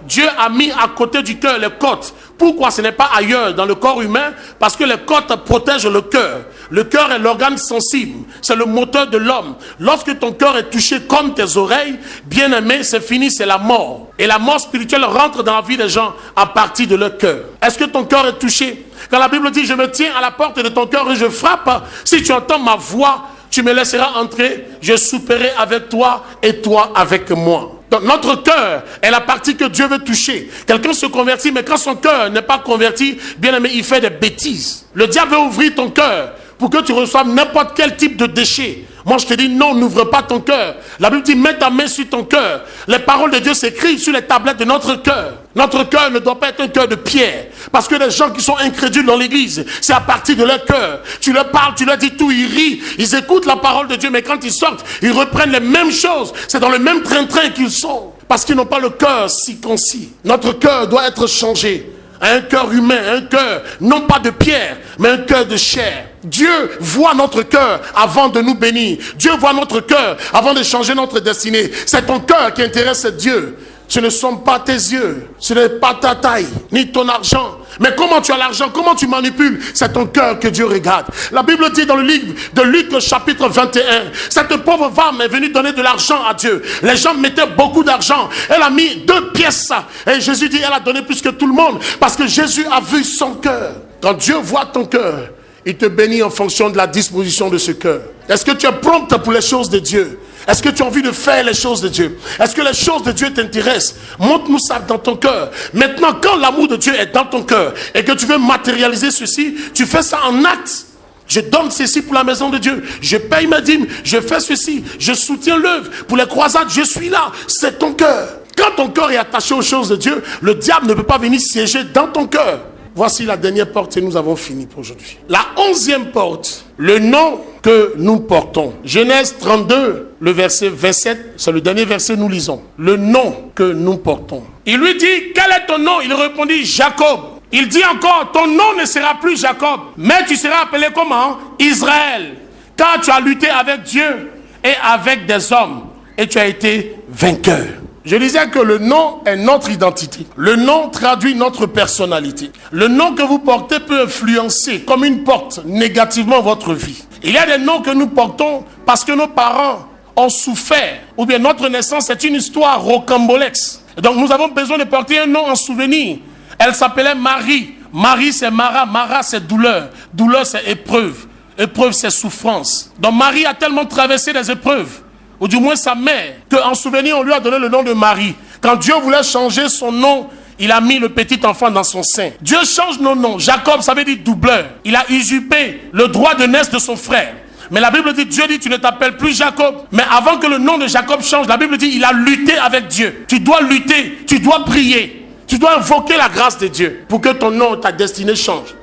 Dieu a mis à côté du cœur les côtes. Pourquoi ce n'est pas ailleurs dans le corps humain? Parce que les côtes protègent le cœur. Le cœur est l'organe sensible. C'est le moteur de l'homme. Lorsque ton cœur est touché comme tes oreilles, bien aimé, c'est fini, c'est la mort. Et la mort spirituelle rentre dans la vie des gens à partir de leur cœur. Est-ce que ton cœur est touché? Quand la Bible dit, je me tiens à la porte de ton cœur et je frappe, si tu entends ma voix, tu me laisseras entrer, je souperai avec toi et toi avec moi. Donc notre cœur est la partie que Dieu veut toucher. Quelqu'un se convertit, mais quand son cœur n'est pas converti, bien aimé, il fait des bêtises. Le diable veut ouvrir ton cœur pour que tu reçoives n'importe quel type de déchet. Moi je te dis non, n'ouvre pas ton cœur. La Bible dit mets ta main sur ton cœur. Les paroles de Dieu s'écrivent sur les tablettes de notre cœur. Notre cœur ne doit pas être un cœur de pierre. Parce que les gens qui sont incrédules dans l'église, c'est à partir de leur cœur. Tu leur parles, tu leur dis tout, ils rient, ils écoutent la parole de Dieu, mais quand ils sortent, ils reprennent les mêmes choses. C'est dans le même train-train qu'ils sont. Parce qu'ils n'ont pas le cœur circoncis. Notre cœur doit être changé. Un cœur humain, un cœur non pas de pierre, mais un cœur de chair. Dieu voit notre cœur avant de nous bénir. Dieu voit notre cœur avant de changer notre destinée. C'est ton cœur qui intéresse Dieu. Ce ne sont pas tes yeux, ce n'est pas ta taille, ni ton argent. Mais comment tu as l'argent, comment tu manipules, c'est ton cœur que Dieu regarde. La Bible dit dans le livre de Luc chapitre 21, cette pauvre femme est venue donner de l'argent à Dieu. Les gens mettaient beaucoup d'argent. Elle a mis 2 pièces. Et Jésus dit, elle a donné plus que tout le monde. Parce que Jésus a vu son cœur. Quand Dieu voit ton cœur, il te bénit en fonction de la disposition de ce cœur. Est-ce que tu es prompte pour les choses de Dieu? Est-ce que tu as envie de faire les choses de Dieu? Est-ce que les choses de Dieu t'intéressent? Montre-nous ça dans ton cœur. Maintenant, quand l'amour de Dieu est dans ton cœur et que tu veux matérialiser ceci, tu fais ça en acte. Je donne ceci pour la maison de Dieu. Je paye ma dîme. Je fais ceci. Je soutiens l'œuvre. Pour les croisades, je suis là. C'est ton cœur. Quand ton cœur est attaché aux choses de Dieu, le diable ne peut pas venir siéger dans ton cœur. Voici la dernière porte et nous avons fini pour aujourd'hui. La 11e porte, le nom que nous portons. Genèse 32, le verset 27, c'est le dernier verset nous lisons. Le nom que nous portons. Il lui dit, quel est ton nom? Il répondit, Jacob. Il dit encore, ton nom ne sera plus Jacob, mais tu seras appelé comment? Israël. Car tu as lutté avec Dieu et avec des hommes et tu as été vainqueur. Je disais que le nom est notre identité. Le nom traduit notre personnalité. Le nom que vous portez peut influencer comme une porte négativement votre vie. Il y a des noms que nous portons parce que nos parents ont souffert. Ou bien notre naissance est une histoire rocambolesque. Donc nous avons besoin de porter un nom en souvenir. Elle s'appelait Marie. Marie c'est Mara. Mara c'est douleur. Douleur c'est épreuve. Épreuve c'est souffrance. Donc Marie a tellement traversé des épreuves, ou du moins sa mère, qu'en souvenir, on lui a donné le nom de Marie. Quand Dieu voulait changer son nom, il a mis le petit enfant dans son sein. Dieu change nos noms. Jacob, ça veut dire doubleur. Il a usurpé le droit de naissance de son frère. Mais la Bible dit, Dieu dit, tu ne t'appelles plus Jacob. Mais avant que le nom de Jacob change, la Bible dit, il a lutté avec Dieu. Tu dois lutter, tu dois prier. Tu dois invoquer la grâce de Dieu pour que ton nom, ta destinée change.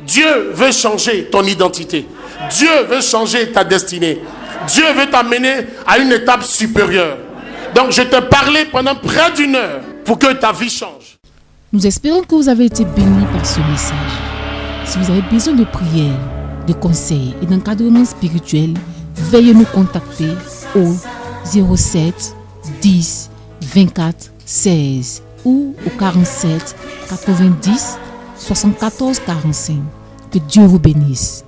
Dieu veut changer ton identité. Dieu veut changer ta destinée. Dieu veut t'amener à une étape supérieure. Donc je te parlais pendant près d'1 heure pour que ta vie change. Nous espérons que vous avez été bénis par ce message. Si vous avez besoin de prières, de conseils et d'encadrement spirituel, veuillez nous contacter au 07 10 24 16 ou au 47 90 74 45. Que Dieu vous bénisse.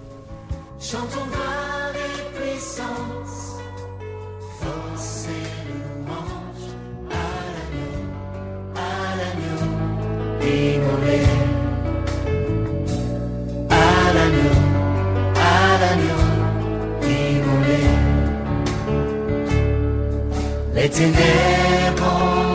Chantons gloire et puissance, force et louange à l'agneau immolé, à l'agneau immolé. Les ténèbres